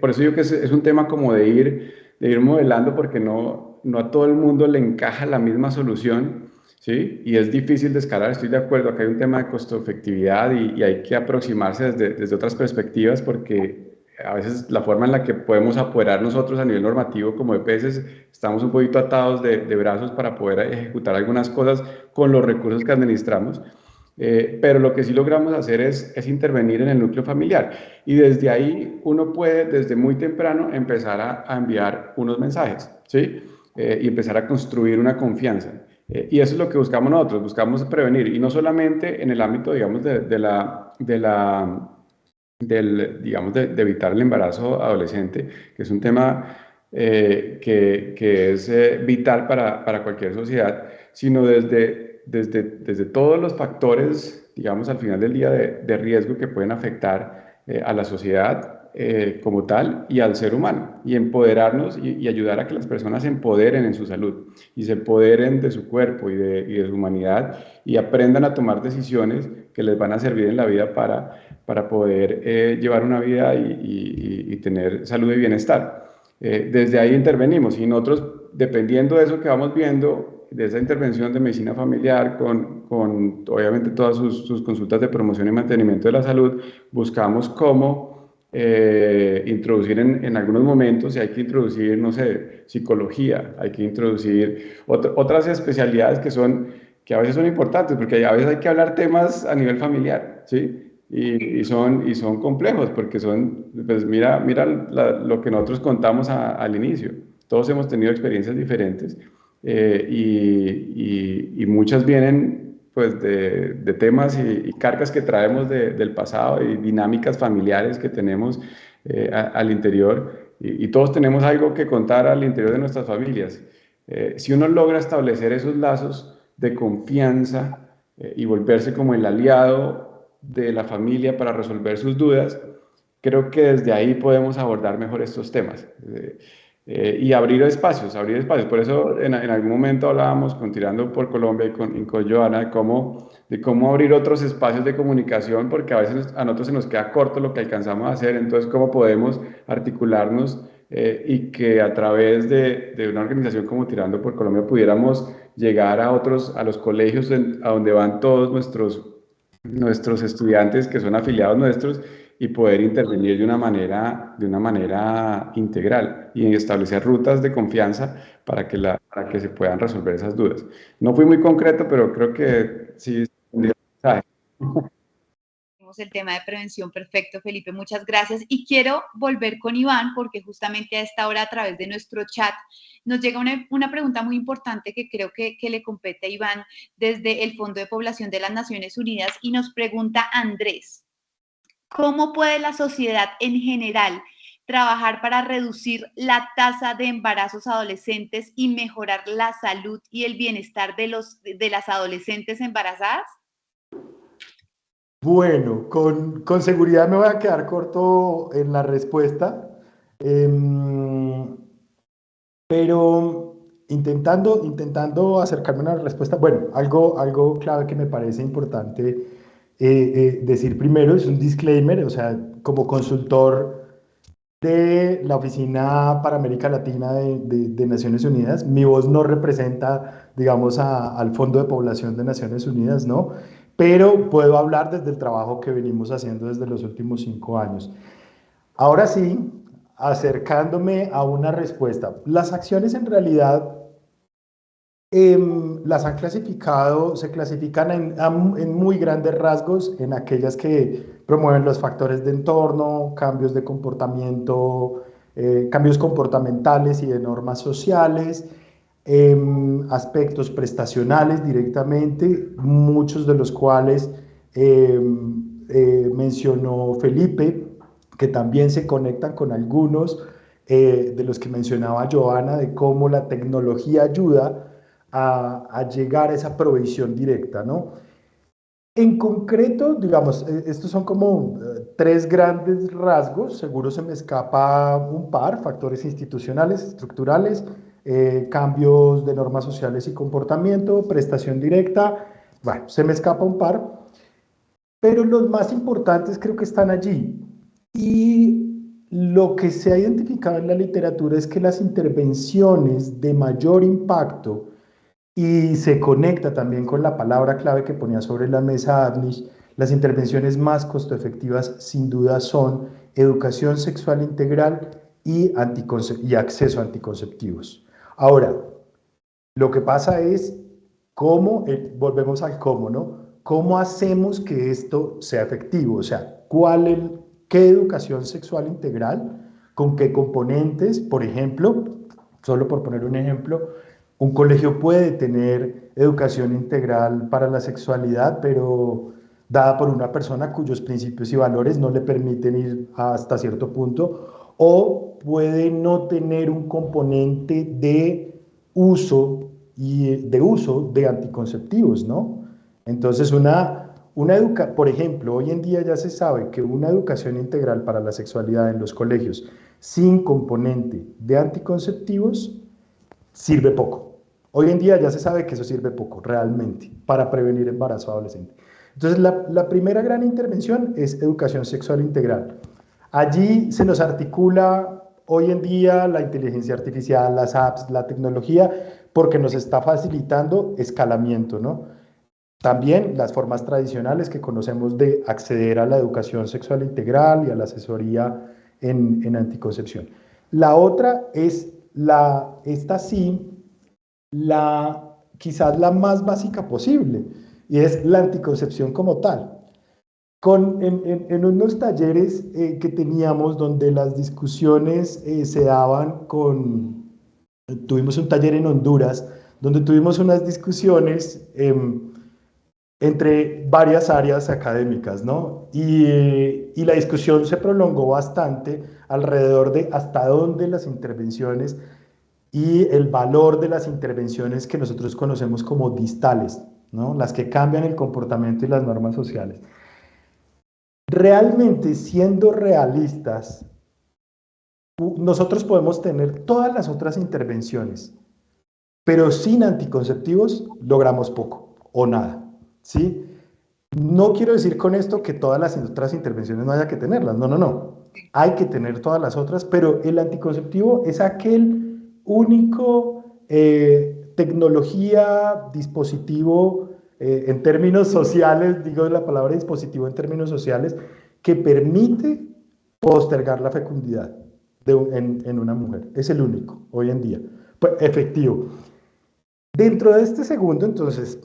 por eso digo que es un tema como de ir modelando, porque no a todo el mundo le encaja la misma solución, ¿sí? Y es difícil de escalar, estoy de acuerdo, acá hay un tema de costo-efectividad y hay que aproximarse desde otras perspectivas, porque a veces la forma en la que podemos apoderar nosotros a nivel normativo como EPS, estamos un poquito atados de brazos para poder ejecutar algunas cosas con los recursos que administramos. Pero lo que sí logramos hacer es intervenir en el núcleo familiar, y desde ahí uno puede desde muy temprano empezar a enviar unos mensajes, ¿sí? Y empezar a construir una confianza. Y eso es lo que buscamos nosotros, buscamos prevenir, y no solamente en el ámbito, digamos, digamos, de evitar el embarazo adolescente, que es un tema que es vital para cualquier sociedad, sino desde todos los factores, digamos, al final del día de riesgo que pueden afectar a la sociedad como tal y al ser humano, y empoderarnos y ayudar a que las personas se empoderen en su salud y se empoderen de su cuerpo y de su humanidad, y aprendan a tomar decisiones que les van a servir en la vida para poder llevar una vida y tener salud y bienestar. Desde ahí intervenimos, y nosotros, dependiendo de eso que vamos viendo, de esa intervención de medicina familiar, con obviamente todas sus consultas de promoción y mantenimiento de la salud, buscamos cómo introducir en algunos momentos, y hay que introducir, no sé, psicología, hay que introducir otras especialidades que a veces son importantes, porque a veces hay que hablar temas a nivel familiar, ¿sí? Y son complejos, porque pues mira lo que nosotros contamos al inicio. Todos hemos tenido experiencias diferentes, y muchas vienen pues de temas y cargas que traemos del pasado, y dinámicas familiares que tenemos al interior, y todos tenemos algo que contar al interior de nuestras familias. Si uno logra establecer esos lazos de confianza y volverse como el aliado de la familia para resolver sus dudas, creo que desde ahí podemos abordar mejor estos temas. Y abrir espacios, abrir espacios. Por eso en algún momento hablábamos con Tirando por Colombia y con Joana de cómo abrir otros espacios de comunicación, porque a veces a nosotros se nos queda corto lo que alcanzamos a hacer. Entonces, cómo podemos articularnos y que a través de una organización como Tirando por Colombia pudiéramos llegar a los colegios a donde van todos nuestros estudiantes que son afiliados nuestros, y poder intervenir de una manera integral y establecer rutas de confianza para que se puedan resolver esas dudas. No fui muy concreto, pero creo que sí. El tema de prevención perfecto, Felipe, muchas gracias. Y quiero volver con Iván, porque justamente a esta hora, a través de nuestro chat, nos llega una pregunta muy importante que creo que le compete a Iván desde el Fondo de Población de las Naciones Unidas, y nos pregunta Andrés: ¿cómo puede la sociedad en general trabajar para reducir la tasa de embarazos adolescentes y mejorar la salud y el bienestar de las adolescentes embarazadas? Bueno, con seguridad me voy a quedar corto en la respuesta, pero intentando acercarme a una respuesta. Bueno, algo clave que me parece importante decir primero es un disclaimer, o sea, como consultor de la Oficina para América Latina de Naciones Unidas, mi voz no representa, digamos, al Fondo de Población de Naciones Unidas, ¿no? Pero puedo hablar desde el trabajo que venimos haciendo desde los últimos 5 años. Ahora sí, acercándome a una respuesta. Las acciones en realidad las han clasificado, se clasifican en muy grandes rasgos en aquellas que promueven los factores de entorno, cambios de comportamiento, cambios comportamentales y de normas sociales, aspectos prestacionales directamente, muchos de los cuales mencionó Felipe, que también se conectan con algunos de los que mencionaba Joana, de cómo la tecnología ayuda a llegar a esa provisión directa, ¿no? En concreto, digamos, estos son como tres grandes rasgos, seguro se me escapa un par: factores institucionales, estructurales, cambios de normas sociales y comportamiento, prestación directa. Bueno, se me escapa un par, pero los más importantes creo que están allí. Y lo que se ha identificado en la literatura es que las intervenciones de mayor impacto, y se conecta también con la palabra clave que ponía sobre la mesa Avnish, las intervenciones más costo efectivas sin duda son educación sexual integral y acceso a anticonceptivos. Ahora, lo que pasa es cómo, volvemos al cómo, ¿no? ¿Cómo hacemos que esto sea efectivo? O sea, ¿qué educación sexual integral? ¿Con qué componentes? Por ejemplo, solo por poner un ejemplo, un colegio puede tener educación integral para la sexualidad, pero dada por una persona cuyos principios y valores no le permiten ir hasta cierto punto, o puede no tener un componente de uso de anticonceptivos, ¿no? Entonces, por ejemplo, hoy en día ya se sabe que una educación integral para la sexualidad en los colegios sin componente de anticonceptivos sirve poco. Hoy en día ya se sabe que eso sirve poco, realmente, para prevenir embarazo adolescente. Entonces, la primera gran intervención es educación sexual integral. Allí se nos articula hoy en día la inteligencia artificial, las apps, la tecnología, porque nos está facilitando escalamiento, ¿no? También las formas tradicionales que conocemos de acceder a la educación sexual integral y a la asesoría en anticoncepción. La otra es esta sí, quizás la más básica posible, y es la anticoncepción como tal. En unos talleres que teníamos donde las discusiones se daban tuvimos un taller en Honduras donde tuvimos unas discusiones entre varias áreas académicas, ¿no? Y la discusión se prolongó bastante alrededor de hasta dónde las intervenciones y el valor de las intervenciones que nosotros conocemos como distales, ¿no? Las que cambian el comportamiento y las normas sociales. Realmente, siendo realistas, nosotros podemos tener todas las otras intervenciones, pero sin anticonceptivos logramos poco o nada, ¿sí? No quiero decir con esto que todas las otras intervenciones no haya que tenerlas, no, no, no. Hay que tener todas las otras, pero el anticonceptivo es aquel único tecnología, dispositivo en términos sociales, digo la palabra dispositivo en términos sociales, que permite postergar la fecundidad en una mujer. Es el único hoy en día, pues, efectivo. Dentro de este segundo, entonces,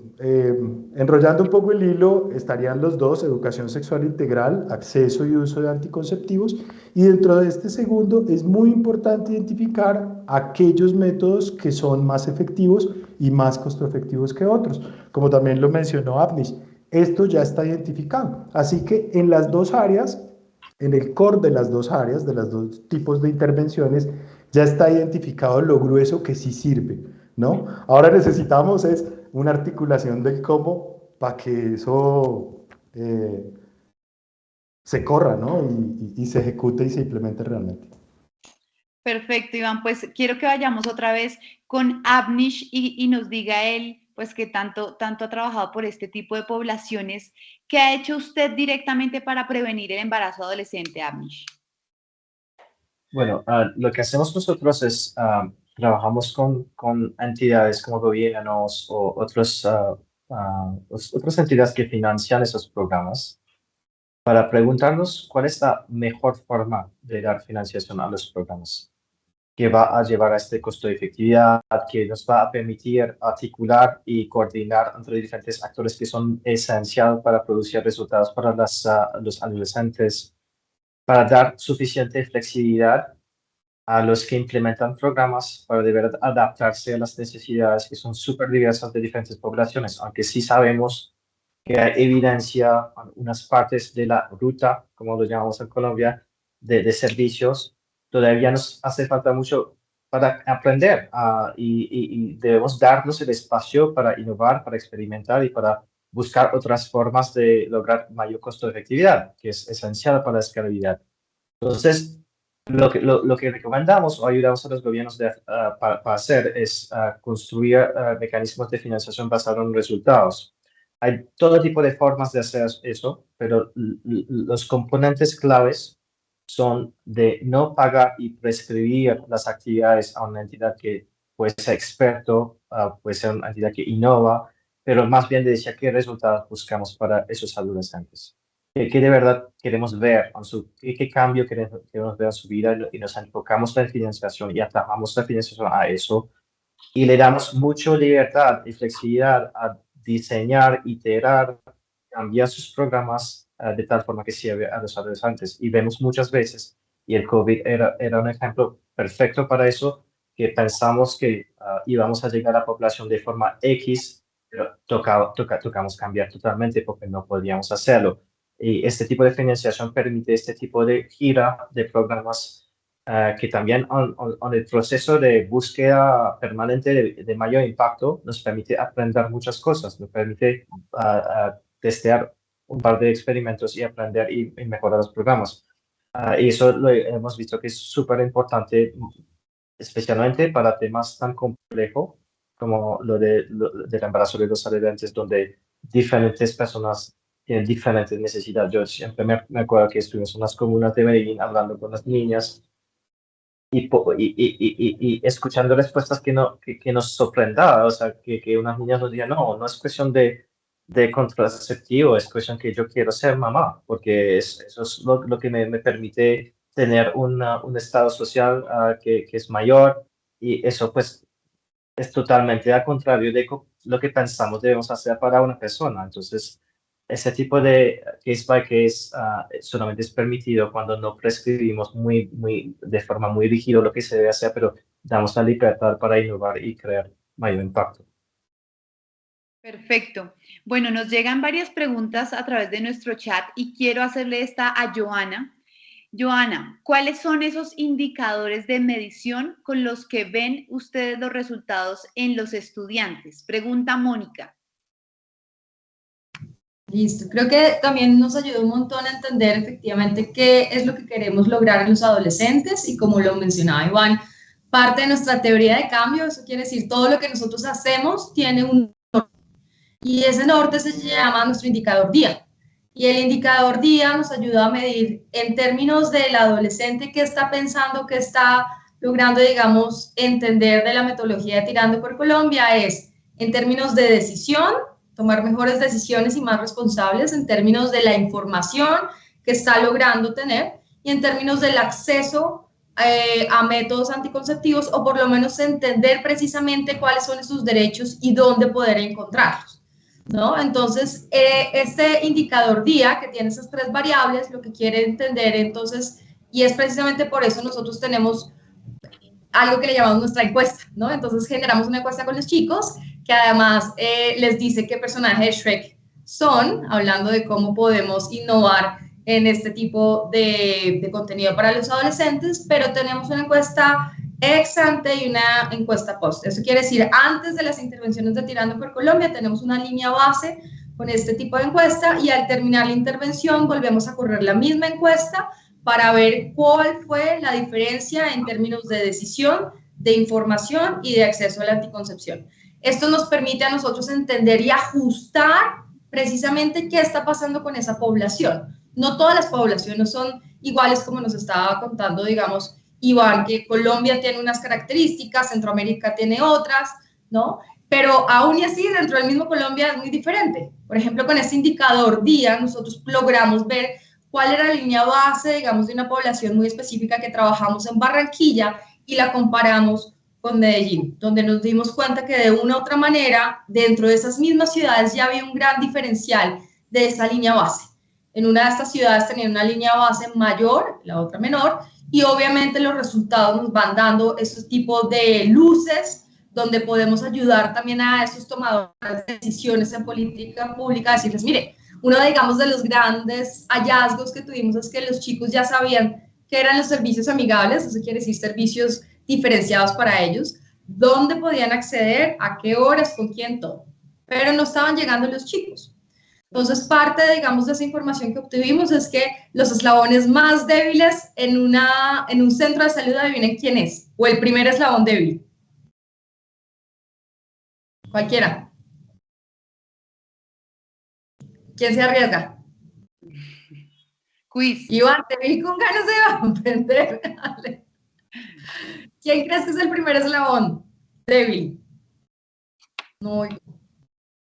enrollando un poco el hilo, estarían los dos: educación sexual integral, acceso y uso de anticonceptivos. Y dentro de este segundo es muy importante identificar aquellos métodos que son más efectivos y más costo efectivos que otros. Como también lo mencionó Avnish, esto ya está identificado. Así que en las dos áreas, en el core de las dos áreas, de los dos tipos de intervenciones, ya está identificado lo grueso que sí sirve, ¿no? Ahora necesitamos es una articulación del cómo para que eso se corra, ¿no? Y se ejecute y se implemente realmente. Perfecto, Iván. Pues quiero que vayamos otra vez con Avnish y nos diga él, pues que tanto ha trabajado por este tipo de poblaciones. ¿Qué ha hecho usted directamente para prevenir el embarazo adolescente, Avnish? Bueno, lo que hacemos nosotros es trabajamos con entidades como gobiernos o otras entidades que financian esos programas para preguntarnos cuál es la mejor forma de dar financiación a los programas, que va a llevar a este costo de efectividad, que nos va a permitir articular y coordinar entre diferentes actores que son esenciales para producir resultados para los adolescentes, para dar suficiente flexibilidad a los que implementan programas para de verdad adaptarse a las necesidades que son súper diversas de diferentes poblaciones, aunque sí sabemos que hay evidencia en unas partes de la ruta, como lo llamamos en Colombia, de servicios. Todavía nos hace falta mucho para aprender y debemos darnos el espacio para innovar, para experimentar y para buscar otras formas de lograr mayor costo de efectividad, que es esencial para la escalabilidad. Entonces, lo que recomendamos o ayudamos a los gobiernos para hacer es construir mecanismos de financiación basados en resultados. Hay todo tipo de formas de hacer eso, pero los componentes claves son de no pagar y prescribir las actividades a una entidad que puede ser experto, puede ser una entidad que innova, pero más bien de decir qué resultados buscamos para esos adolescentes. ¿Qué de verdad queremos ver? ¿Qué cambio queremos ver en su vida? Y nos enfocamos en la financiación y atajamos la financiación a eso y le damos mucha libertad y flexibilidad a diseñar, iterar, cambiar sus programas de tal forma que sirve a los adolescentes. Y vemos muchas veces, y el COVID era un ejemplo perfecto para eso, que pensamos que íbamos a llegar a la población de forma X, pero tocamos cambiar totalmente porque no podíamos hacerlo. Y este tipo de financiación permite este tipo de gira de programas que también en el proceso de búsqueda permanente de mayor impacto nos permite aprender muchas cosas, nos permite testear un par de experimentos y aprender y mejorar los programas. Y eso lo hemos visto que es súper importante, especialmente para temas tan complejos como del embarazo de los adolescentes, donde diferentes personas tienen diferentes necesidades. Yo siempre me acuerdo que estuvimos en las comunas de Medellín hablando con las niñas y escuchando respuestas que nos sorprendaban, o sea, que unas niñas nos decían, no es cuestión de contraceptivo, es cuestión que yo quiero ser mamá, porque eso es lo que me permite tener un estado social que es mayor, y eso pues es totalmente al contrario de lo que pensamos debemos hacer para una persona. Entonces, ese tipo de case by case solamente es permitido cuando no prescribimos de forma muy rígida lo que se debe hacer, pero damos la libertad para innovar y crear mayor impacto. Perfecto. Bueno, nos llegan varias preguntas a través de nuestro chat y quiero hacerle esta a Joana. Joana, ¿cuáles son esos indicadores de medición con los que ven ustedes los resultados en los estudiantes? Pregunta Mónica. Listo, creo que también nos ayuda un montón a entender efectivamente qué es lo que queremos lograr en los adolescentes y como lo mencionaba Iván, parte de nuestra teoría de cambio, eso quiere decir todo lo que nosotros hacemos tiene un norte y ese norte se llama nuestro indicador día. Y el indicador día nos ayuda a medir en términos del adolescente qué está pensando, qué está logrando, digamos, entender de la metodología de Tirando por Colombia, es en términos de decisión, tomar mejores decisiones y más responsables, en términos de la información que está logrando tener y en términos del acceso a métodos anticonceptivos o por lo menos entender precisamente cuáles son sus derechos y dónde poder encontrarlos. ¿No? Entonces, este indicador día que tiene esas tres variables, lo que quiere entender entonces, y es precisamente por eso nosotros tenemos algo que le llamamos nuestra encuesta, ¿no? Entonces generamos una encuesta con los chicos que además les dice qué personaje de Shrek son, hablando de cómo podemos innovar en este tipo de contenido para los adolescentes, pero tenemos una encuesta ex ante y una encuesta post. Eso quiere decir, antes de las intervenciones de Tirando por Colombia, tenemos una línea base con este tipo de encuesta y al terminar la intervención volvemos a correr la misma encuesta para ver cuál fue la diferencia en términos de decisión, de información y de acceso a la anticoncepción. Esto nos permite a nosotros entender y ajustar precisamente qué está pasando con esa población. No todas las poblaciones son iguales, como nos estaba contando, digamos, Iván, que Colombia tiene unas características, Centroamérica tiene otras, ¿no? Pero aún y así, dentro del mismo Colombia es muy diferente. Por ejemplo, con este indicador día, nosotros logramos ver cuál era la línea base, digamos, de una población muy específica que trabajamos en Barranquilla y la comparamos con Medellín, donde nos dimos cuenta que de una u otra manera, dentro de esas mismas ciudades ya había un gran diferencial de esa línea base. En una de estas ciudades tenían una línea base mayor, la otra menor, y obviamente los resultados nos van dando esos tipos de luces donde podemos ayudar también a esos tomadores de decisiones en política pública, a decirles, mire, uno, digamos, de los grandes hallazgos que tuvimos es que los chicos ya sabían qué eran los servicios amigables, eso quiere decir servicios diferenciados para ellos, dónde podían acceder, a qué horas, con quién, todo. Pero no estaban llegando los chicos. Entonces, parte, digamos, de esa información que obtuvimos es que los eslabones más débiles en un centro de salud, adivinen quién es, o el primer eslabón débil. Cualquiera. ¿Quién se arriesga? Quiz. Iván, te vi con ganas de aprender. ¿Quién crees que es el primer eslabón débil? No,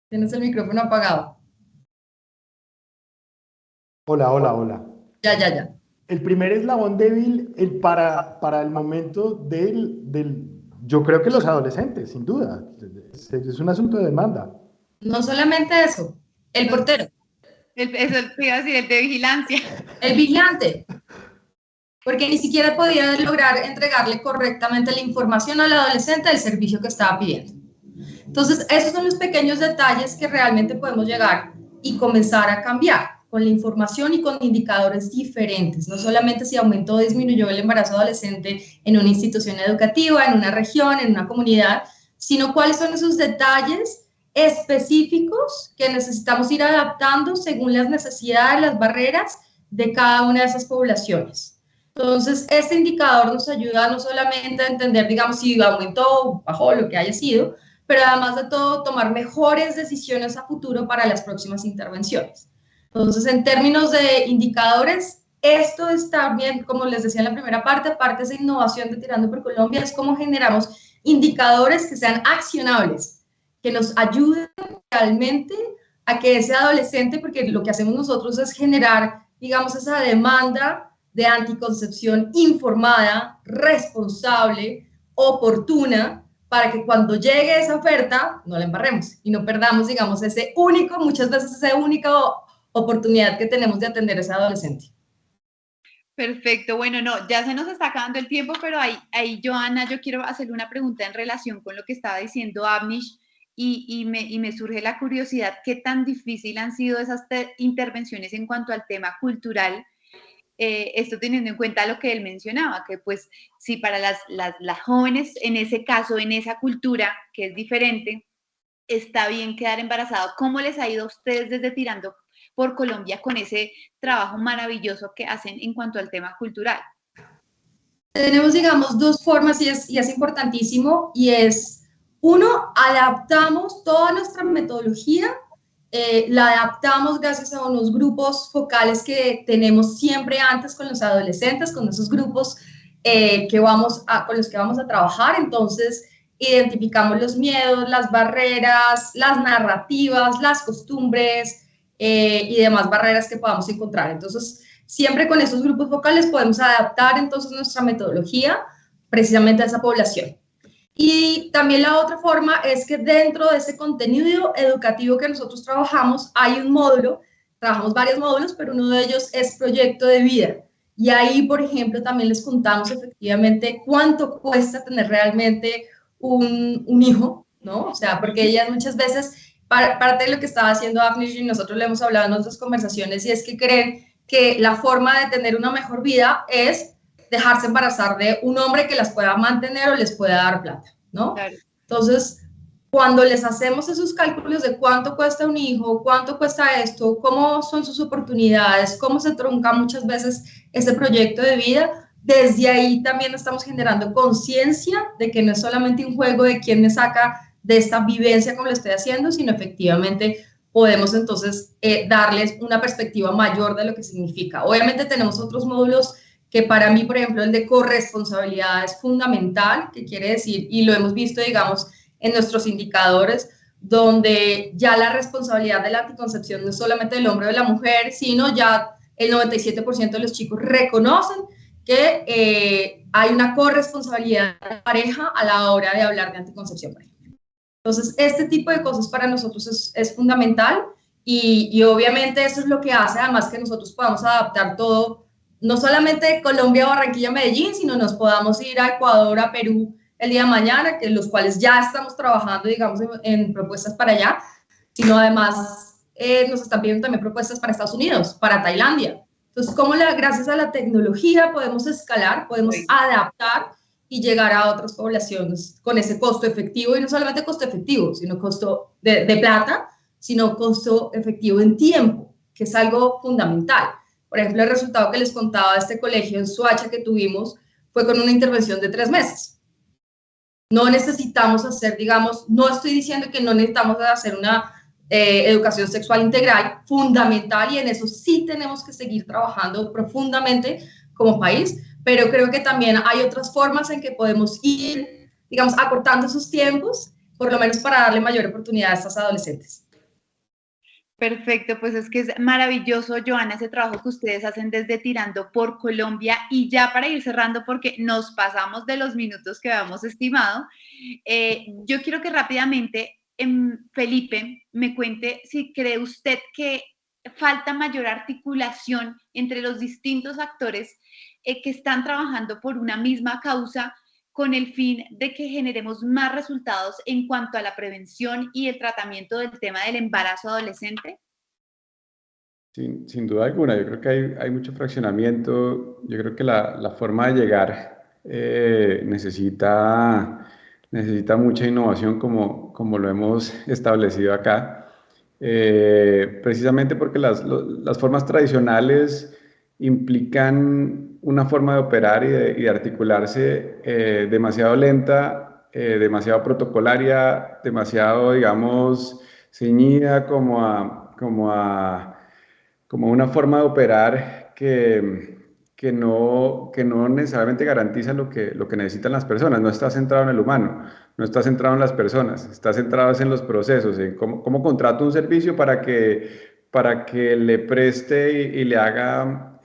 tienes el micrófono apagado. Hola. Ya. El primer eslabón débil para el momento yo creo que los adolescentes, sin duda. Es un asunto de demanda. No solamente eso, el portero. Eso te iba a decir, el de vigilancia. El vigilante. Porque ni siquiera podía lograr entregarle correctamente la información al adolescente del servicio que estaba pidiendo. Entonces, esos son los pequeños detalles que realmente podemos llegar y comenzar a cambiar con la información y con indicadores diferentes, no solamente si aumentó o disminuyó el embarazo adolescente en una institución educativa, en una región, en una comunidad, sino cuáles son esos detalles específicos que necesitamos ir adaptando según las necesidades, las barreras de cada una de esas poblaciones. Entonces, este indicador nos ayuda no solamente a entender, digamos, si aumentó o bajó, lo que haya sido, pero además de todo, tomar mejores decisiones a futuro para las próximas intervenciones. Entonces, en términos de indicadores, esto es también, como les decía en la primera parte de esa innovación de Tirando por Colombia, es cómo generamos indicadores que sean accionables, que nos ayuden realmente a que ese adolescente, porque lo que hacemos nosotros es generar, digamos, esa demanda de anticoncepción informada, responsable, oportuna, para que cuando llegue esa oferta no la embarremos y no perdamos, digamos, muchas veces esa única oportunidad que tenemos de atender a ese adolescente. Perfecto, bueno, no, ya se nos está acabando el tiempo, pero ahí Johanna, yo quiero hacerle una pregunta en relación con lo que estaba diciendo Avnish y me surge la curiosidad, ¿qué tan difícil han sido esas intervenciones en cuanto al tema cultural? Esto teniendo en cuenta lo que él mencionaba, que pues si para las jóvenes en ese caso, en esa cultura que es diferente, está bien quedar embarazado, ¿cómo les ha ido a ustedes desde Tirando por Colombia con ese trabajo maravilloso que hacen en cuanto al tema cultural? Tenemos, digamos, dos formas y es importantísimo, y es, uno, adaptamos toda nuestra metodología, la adaptamos gracias a unos grupos focales que tenemos siempre antes con los adolescentes, con esos grupos con los que vamos a trabajar. Entonces, identificamos los miedos, las barreras, las narrativas, las costumbres y demás barreras que podamos encontrar. Entonces, siempre con esos grupos focales podemos adaptar entonces nuestra metodología precisamente a esa población. Y también la otra forma es que dentro de ese contenido educativo que nosotros trabajamos hay un módulo, trabajamos varios módulos, pero uno de ellos es proyecto de vida. Y ahí, por ejemplo, también les contamos efectivamente cuánto cuesta tener realmente un hijo, ¿no? O sea, porque ellas muchas veces, parte de lo que estaba haciendo Avnish y nosotros le hemos hablado en nuestras conversaciones, y es que creen que la forma de tener una mejor vida es dejarse embarazar de un hombre que las pueda mantener o les pueda dar plata, ¿no? Claro. Entonces, cuando les hacemos esos cálculos de cuánto cuesta un hijo, cuánto cuesta esto, cómo son sus oportunidades, cómo se trunca muchas veces ese proyecto de vida, desde ahí también estamos generando conciencia de que no es solamente un juego de quién me saca de esta vivencia como lo estoy haciendo, sino efectivamente podemos entonces darles una perspectiva mayor de lo que significa. Obviamente tenemos otros módulos que para mí, por ejemplo, el de corresponsabilidad es fundamental, que quiere decir, y lo hemos visto, digamos, en nuestros indicadores, donde ya la responsabilidad de la anticoncepción no es solamente del hombre o de la mujer, sino ya el 97% de los chicos reconocen que hay una corresponsabilidad de pareja a la hora de hablar de anticoncepción. Entonces, este tipo de cosas para nosotros es fundamental y obviamente eso es lo que hace además que nosotros podamos adaptar todo, no solamente Colombia, Barranquilla, Medellín, sino nos podamos ir a Ecuador, a Perú el día de mañana, que los cuales ya estamos trabajando, digamos, en propuestas para allá, sino además nos están pidiendo también propuestas para Estados Unidos, para Tailandia. Entonces, cómo gracias a la tecnología podemos escalar, podemos adaptar y llegar a otras poblaciones con ese costo efectivo, y no solamente costo efectivo, sino costo de plata, sino costo efectivo en tiempo, que es algo fundamental. Por ejemplo, el resultado que les contaba de este colegio en Soacha que tuvimos fue con una intervención de 3 meses. No necesitamos hacer, digamos, no estoy diciendo que no necesitamos hacer una educación sexual integral, fundamental, y en eso sí tenemos que seguir trabajando profundamente como país, pero creo que también hay otras formas en que podemos ir, digamos, acortando esos tiempos, por lo menos para darle mayor oportunidad a estas adolescentes. Perfecto, pues es que es maravilloso, Joana, ese trabajo que ustedes hacen desde Tirando por Colombia. Y ya para ir cerrando, porque nos pasamos de los minutos que habíamos estimado, yo quiero que rápidamente Felipe me cuente si cree usted que falta mayor articulación entre los distintos actores que están trabajando por una misma causa, con el fin de que generemos más resultados en cuanto a la prevención y el tratamiento del tema del embarazo adolescente. Sin duda alguna, yo creo que hay mucho fraccionamiento. Yo creo que la forma de llegar necesita mucha innovación, como lo hemos establecido acá. Precisamente porque las formas tradicionales implican una forma de operar y de articularse demasiado lenta, demasiado protocolaria, demasiado, digamos, ceñida como una forma de operar que no necesariamente garantiza lo que necesitan las personas. No está centrado en el humano, no está centrado en las personas, está centrado en los procesos, en cómo contrato un servicio para que le preste y le haga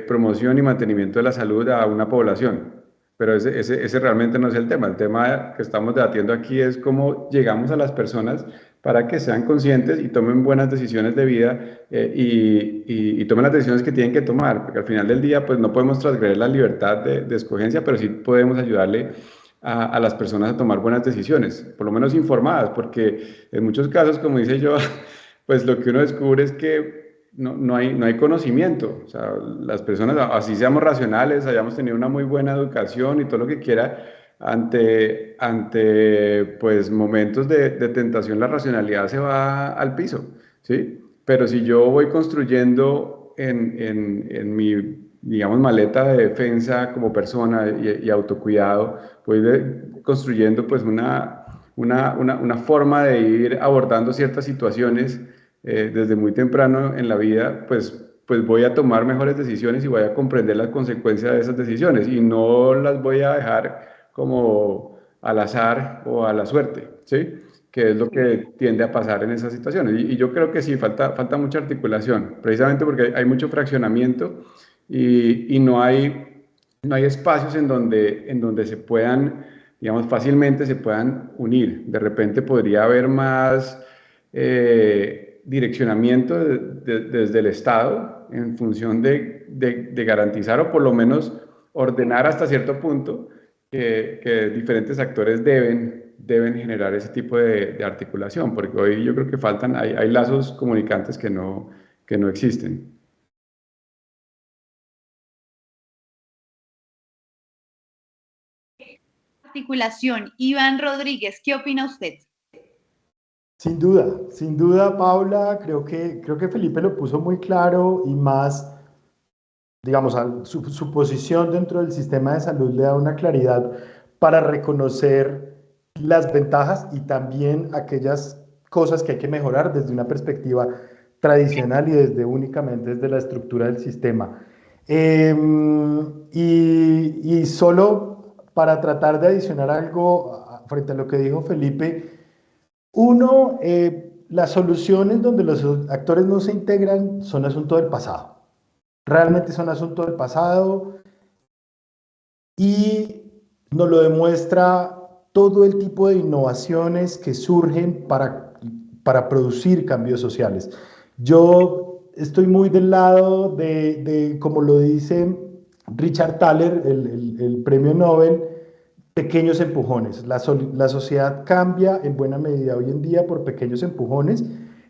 promoción y mantenimiento de la salud a una población. Pero ese realmente no es el tema. El tema que estamos debatiendo aquí es cómo llegamos a las personas para que sean conscientes y tomen buenas decisiones de vida y tomen las decisiones que tienen que tomar, porque al final del día pues no podemos transgredir la libertad de escogencia, pero sí podemos ayudarle a las personas a tomar buenas decisiones, por lo menos informadas, porque en muchos casos, como dice yo, pues lo que uno descubre es que no hay conocimiento. O sea, las personas, así seamos racionales, hayamos tenido una muy buena educación y todo lo que quiera, ante pues momentos de tentación, la racionalidad se va al piso, ¿sí? Pero si yo voy construyendo en mi, digamos, maleta de defensa como persona y autocuidado, voy construyendo pues una forma de ir abordando ciertas situaciones desde muy temprano en la vida, pues voy a tomar mejores decisiones y voy a comprender las consecuencias de esas decisiones y no las voy a dejar como al azar o a la suerte, ¿sí? Que es lo que tiende a pasar en esas situaciones. Y yo creo que sí, falta mucha articulación, precisamente porque hay mucho fraccionamiento y no hay espacios en donde se puedan, digamos, fácilmente se puedan unir. De repente podría haber más direccionamiento desde el Estado en función de garantizar o por lo menos ordenar hasta cierto punto que diferentes actores deben generar ese tipo de articulación, porque hoy yo creo que hay lazos comunicantes que no existen. Articulación. Iván Rodríguez, ¿qué opina usted? Sin duda, Paula, creo que Felipe lo puso muy claro y más, digamos, su posición dentro del sistema de salud le da una claridad para reconocer las ventajas y también aquellas cosas que hay que mejorar desde una perspectiva tradicional y únicamente desde la estructura del sistema. Y solo para tratar de adicionar algo frente a lo que dijo Felipe, uno, las soluciones donde los actores no se integran son asunto del pasado. Realmente son asunto del pasado y nos lo demuestra todo el tipo de innovaciones que surgen para producir cambios sociales. Yo estoy muy del lado de como lo dice Richard Thaler, el premio Nobel, pequeños empujones. La sociedad cambia en buena medida hoy en día por pequeños empujones.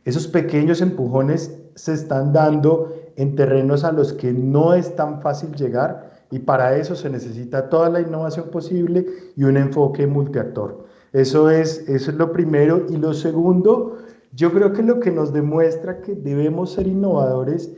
Esos pequeños empujones se están dando en terrenos a los que no es tan fácil llegar Y para eso se necesita toda la innovación posible y un enfoque multiactor. Eso es lo primero. Y lo segundo, yo creo que lo que nos demuestra que debemos ser innovadores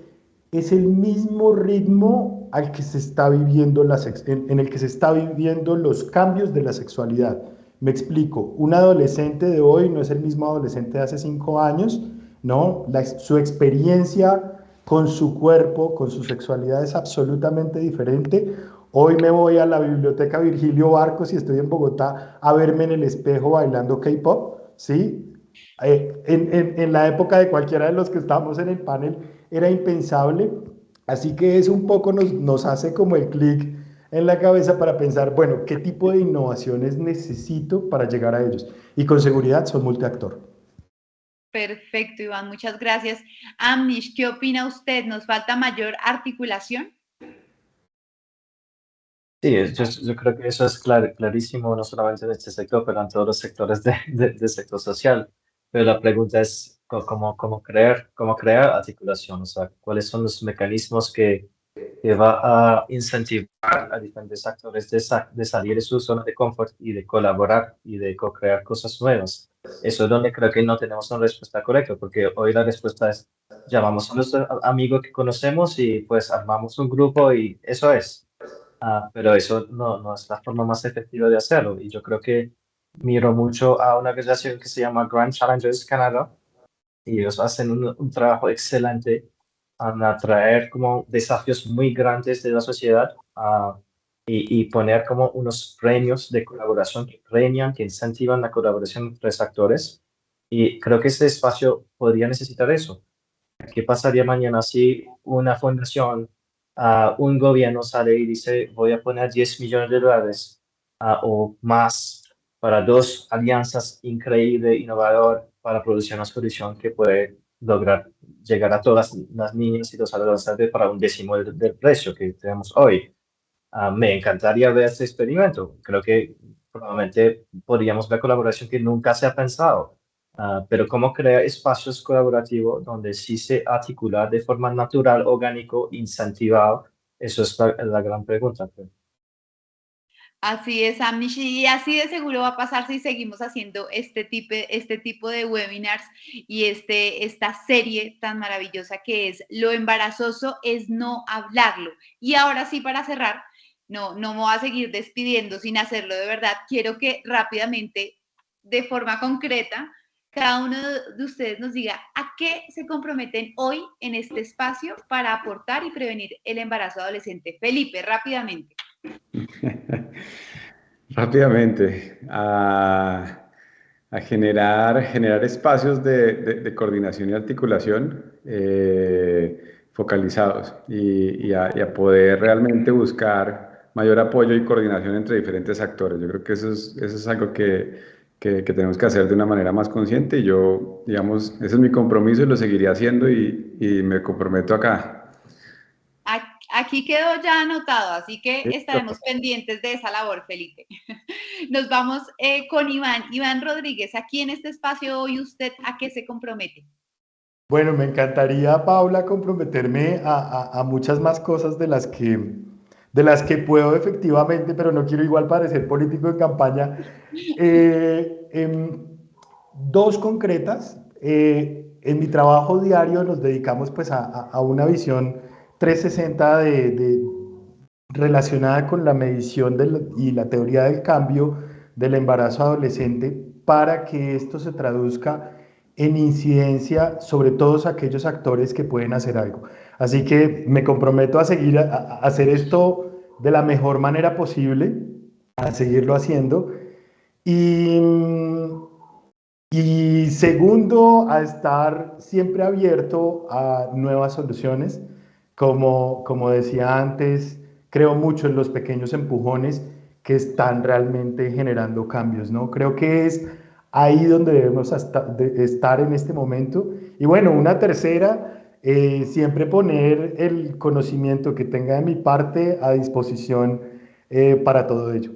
es el mismo ritmo al que se está viviendo en el que se está viviendo los cambios de la sexualidad. Me explico, un adolescente de hoy no es el mismo adolescente de hace 5 años, ¿no? Su experiencia con su cuerpo, con su sexualidad es absolutamente diferente. Hoy me voy a la biblioteca Virgilio Barcos y estoy en Bogotá a verme en el espejo bailando K-pop, ¿sí? En la época de cualquiera de los que estábamos en el panel era impensable, así que eso un poco nos hace como el clic en la cabeza para pensar, bueno, ¿qué tipo de innovaciones necesito para llegar a ellos? Y con seguridad son multiactor. Perfecto, Iván, muchas gracias. Amnish, ¿qué opina usted? ¿Nos falta mayor articulación? Sí, yo creo que eso es clarísimo, no solamente en este sector, pero en todos los sectores del sector social. Pero la pregunta es cómo crear articulación, o sea, cuáles son los mecanismos que va a incentivar a diferentes actores de salir de su zona de confort y de colaborar y de co-crear cosas nuevas. Eso es donde creo que no tenemos una respuesta correcta, porque hoy la respuesta es llamamos a nuestro amigo que conocemos y pues armamos un grupo y eso es. Pero eso no es la forma más efectiva de hacerlo. Y yo creo que miro mucho a una organización que se llama Grand Challenges Canada y ellos hacen un trabajo excelente en atraer como desafíos muy grandes de la sociedad y poner como unos premios de colaboración que premian, que incentivan la colaboración entre los actores. Y creo que este espacio podría necesitar eso. ¿Qué pasaría mañana si una fundación, un gobierno sale y dice, voy a poner 10 millones de dólares o más para dos alianzas increíbles, innovador para producir una solución que puede lograr llegar a todas las niñas y los adolescentes para un décimo del precio que tenemos hoy? Me encantaría ver este experimento. Creo que probablemente podríamos ver colaboración que nunca se ha pensado. Pero cómo crear espacios colaborativos donde sí se articula de forma natural, orgánico, incentivado, eso es la gran pregunta. Así es, Amnish, y así de seguro va a pasar si seguimos haciendo este tipo de webinars y esta serie tan maravillosa que es Lo embarazoso es no hablarlo. Y ahora sí, para cerrar, no me voy a seguir despidiendo sin hacerlo de verdad. Quiero que rápidamente, de forma concreta, cada uno de ustedes nos diga a qué se comprometen hoy en este espacio para aportar y prevenir el embarazo adolescente. Felipe, rápidamente. Rápidamente, a generar espacios de coordinación y articulación focalizados y a poder realmente buscar mayor apoyo y coordinación entre diferentes actores. Yo creo que eso es algo que tenemos que hacer de una manera más consciente y yo, digamos, ese es mi compromiso y lo seguiré haciendo y me comprometo acá. Aquí quedó ya anotado, así que Listo. estaremos pendientes de esa labor, Felipe. Nos vamos con Iván. Iván Rodríguez, aquí en este espacio hoy usted a qué se compromete. Bueno, me encantaría, Paula, comprometerme a muchas más cosas de las que puedo efectivamente, pero no quiero igual parecer político en campaña. Dos concretas. En mi trabajo diario nos dedicamos pues a una visión 360 relacionada con la medición y la teoría del cambio del embarazo adolescente para que esto se traduzca en incidencia sobre todos aquellos actores que pueden hacer algo. Así que me comprometo a seguir a hacer esto de la mejor manera posible, a seguirlo haciendo. Y, y segundo, a estar siempre abierto a nuevas soluciones. Como decía antes, creo mucho en los pequeños empujones que están realmente generando cambios, ¿no? Creo que es ahí donde debemos estar en este momento. Y bueno, una tercera, siempre poner el conocimiento que tenga de mi parte a disposición para todo ello.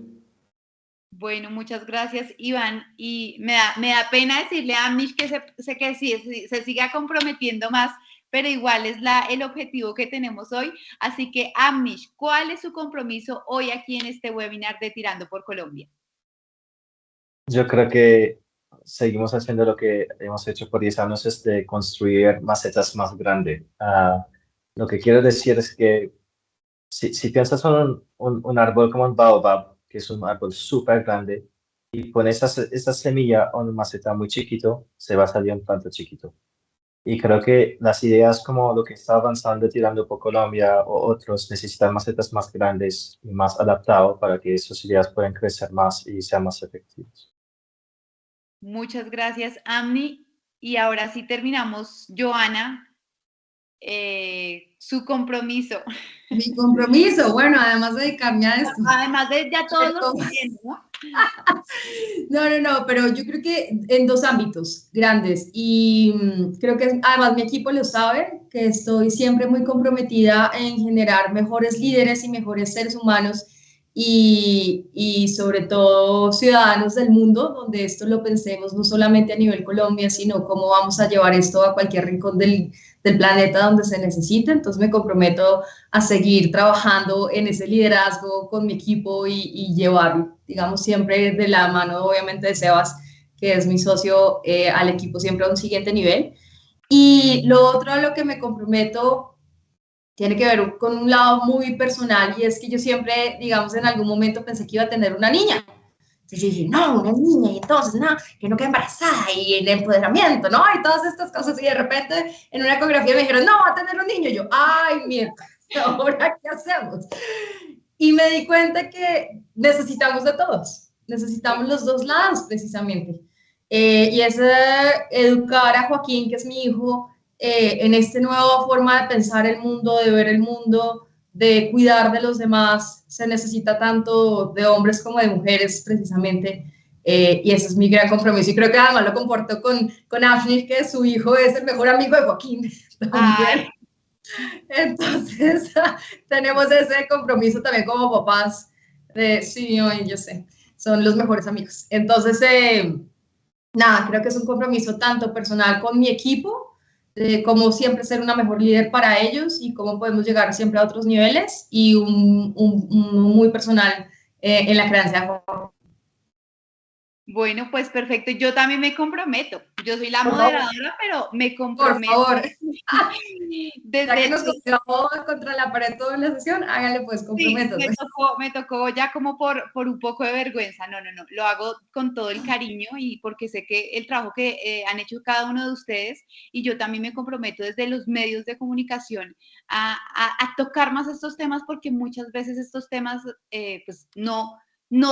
Bueno, muchas gracias, Iván. Y me da pena decirle a Amish que se siga comprometiendo más pero igual es el objetivo que tenemos hoy. Así que, Amnish, ¿cuál es su compromiso hoy aquí en este webinar de Tirando por Colombia? Yo creo que seguimos haciendo lo que hemos hecho por 10 años, es de construir macetas más grandes. Lo que quiero decir es que si piensas en un árbol como un baobab, que es un árbol súper grande, y pones esa semilla en una maceta muy chiquito, se va a salir un planto chiquito. Y creo que las ideas como lo que está avanzando Tirando por Colombia o otros necesitan macetas más grandes y más adaptados para que esas ideas puedan crecer más y sean más efectivas. Muchas gracias, Amni. Y ahora sí terminamos, Joana, su compromiso. Mi compromiso, bueno, además de dedicarme a esto. Además de ya todos los clientes, ¿no? No, pero yo creo que en dos ámbitos grandes y creo que además mi equipo lo sabe, que estoy siempre muy comprometida en generar mejores líderes y mejores seres humanos y sobre todo ciudadanos del mundo, donde esto lo pensemos no solamente a nivel Colombia, sino cómo vamos a llevar esto a cualquier rincón del planeta donde se necesite. Entonces me comprometo a seguir trabajando en ese liderazgo con mi equipo y llevar, digamos, siempre de la mano, obviamente, de Sebas, que es mi socio, al equipo siempre a un siguiente nivel. Y lo otro a lo que me comprometo tiene que ver con un lado muy personal y es que yo siempre, digamos, en algún momento pensé que iba a tener una niña. Entonces dije, no, una niña, y entonces, no, que no quede embarazada, y el empoderamiento, ¿no? Y todas estas cosas, y de repente en una ecografía me dijeron, no, va a tener un niño, y yo, ay, mierda, ¿ahora qué hacemos? Y me di cuenta que necesitamos de todos, necesitamos los dos lados, precisamente. Y es educar a Joaquín, que es mi hijo, en esta nueva forma de pensar el mundo, de ver el mundo, de cuidar de los demás. Se necesita tanto de hombres como de mujeres, precisamente. Y ese es mi gran compromiso. Y creo que además lo comporto con Afni, que su hijo es el mejor amigo de Joaquín también. Entonces, tenemos ese compromiso también como papás de, sí, yo sé, son los mejores amigos. Entonces, nada, creo que es un compromiso tanto personal con mi equipo, como siempre ser una mejor líder para ellos y cómo podemos llegar siempre a otros niveles y un muy personal en la crianza de Juan. Bueno, pues perfecto. Yo también me comprometo. Yo soy la moderadora, pero me comprometo. Por favor. Desde ya que nos cogió contra la pared toda la sesión, hágale pues, comprométase. Sí, me tocó ya como por un poco de vergüenza. No. Lo hago con todo el cariño y porque sé que el trabajo que han hecho cada uno de ustedes y yo también me comprometo desde los medios de comunicación a tocar más estos temas porque muchas veces estos temas pues no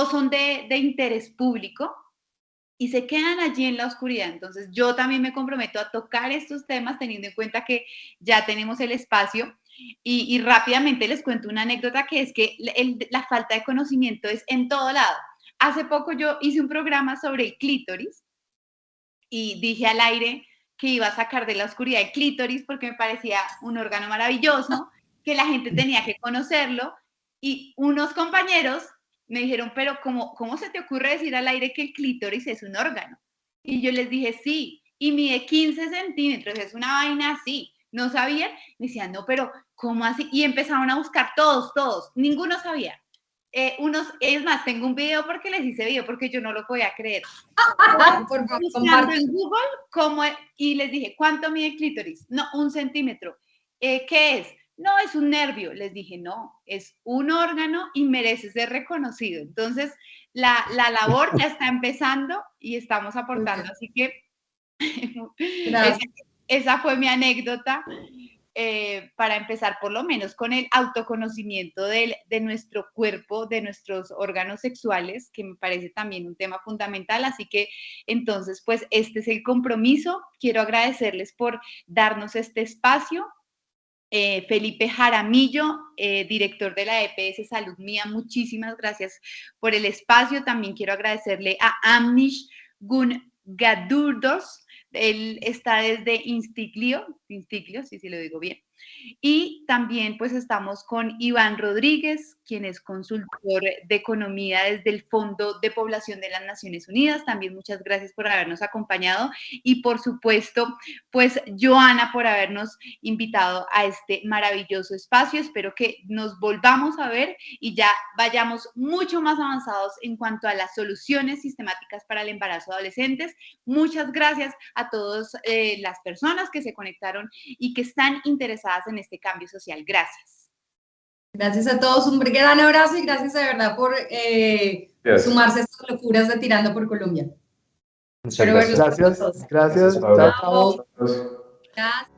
son de interés público y se quedan allí en la oscuridad. Entonces, yo también me comprometo a tocar estos temas teniendo en cuenta que ya tenemos el espacio. Y rápidamente les cuento una anécdota que es que la falta de conocimiento es en todo lado. Hace poco yo hice un programa sobre el clítoris y dije al aire que iba a sacar de la oscuridad el clítoris porque me parecía un órgano maravilloso, que la gente tenía que conocerlo y unos compañeros me dijeron, pero ¿cómo se te ocurre decir al aire que el clítoris es un órgano? Y yo les dije, sí, y mide 15 centímetros, es una vaina así. ¿No sabían? Me decían, no, pero ¿cómo así? Y empezaron a buscar todos, ninguno sabía. Es más, tengo un video porque les hice video, porque yo no lo podía creer. Por favor, buscando en Google, y les dije, ¿cuánto mide el clítoris? No, 1 centímetro. ¿Qué es? No, es un nervio. Les dije, no, es un órgano y merece ser reconocido. Entonces, la labor ya está empezando y estamos aportando. Así que esa fue mi anécdota. Para empezar por lo menos con el autoconocimiento de nuestro cuerpo, de nuestros órganos sexuales, que me parece también un tema fundamental. Así que entonces, pues este es el compromiso. Quiero agradecerles por darnos este espacio. Felipe Jaramillo, director de la EPS Salud Mía, muchísimas gracias por el espacio. También quiero agradecerle a Amnish Gungadurdos. Él está desde Instiglio, sí lo digo bien. Y también pues estamos con Iván Rodríguez, quien es consultor de economía desde el Fondo de Población de las Naciones Unidas. También muchas gracias por habernos acompañado y por supuesto pues Joana por habernos invitado a este maravilloso espacio. Espero que nos volvamos a ver y ya vayamos mucho más avanzados en cuanto a las soluciones sistemáticas para el embarazo de adolescentes. Muchas gracias a todas las personas que se conectaron y que están interesadas en este cambio social. Gracias. Gracias a todos, un gran abrazo y gracias de verdad por sumarse a estas locuras de Tirando por Colombia. Muchas gracias. Gracias. Chao, chao. Gracias.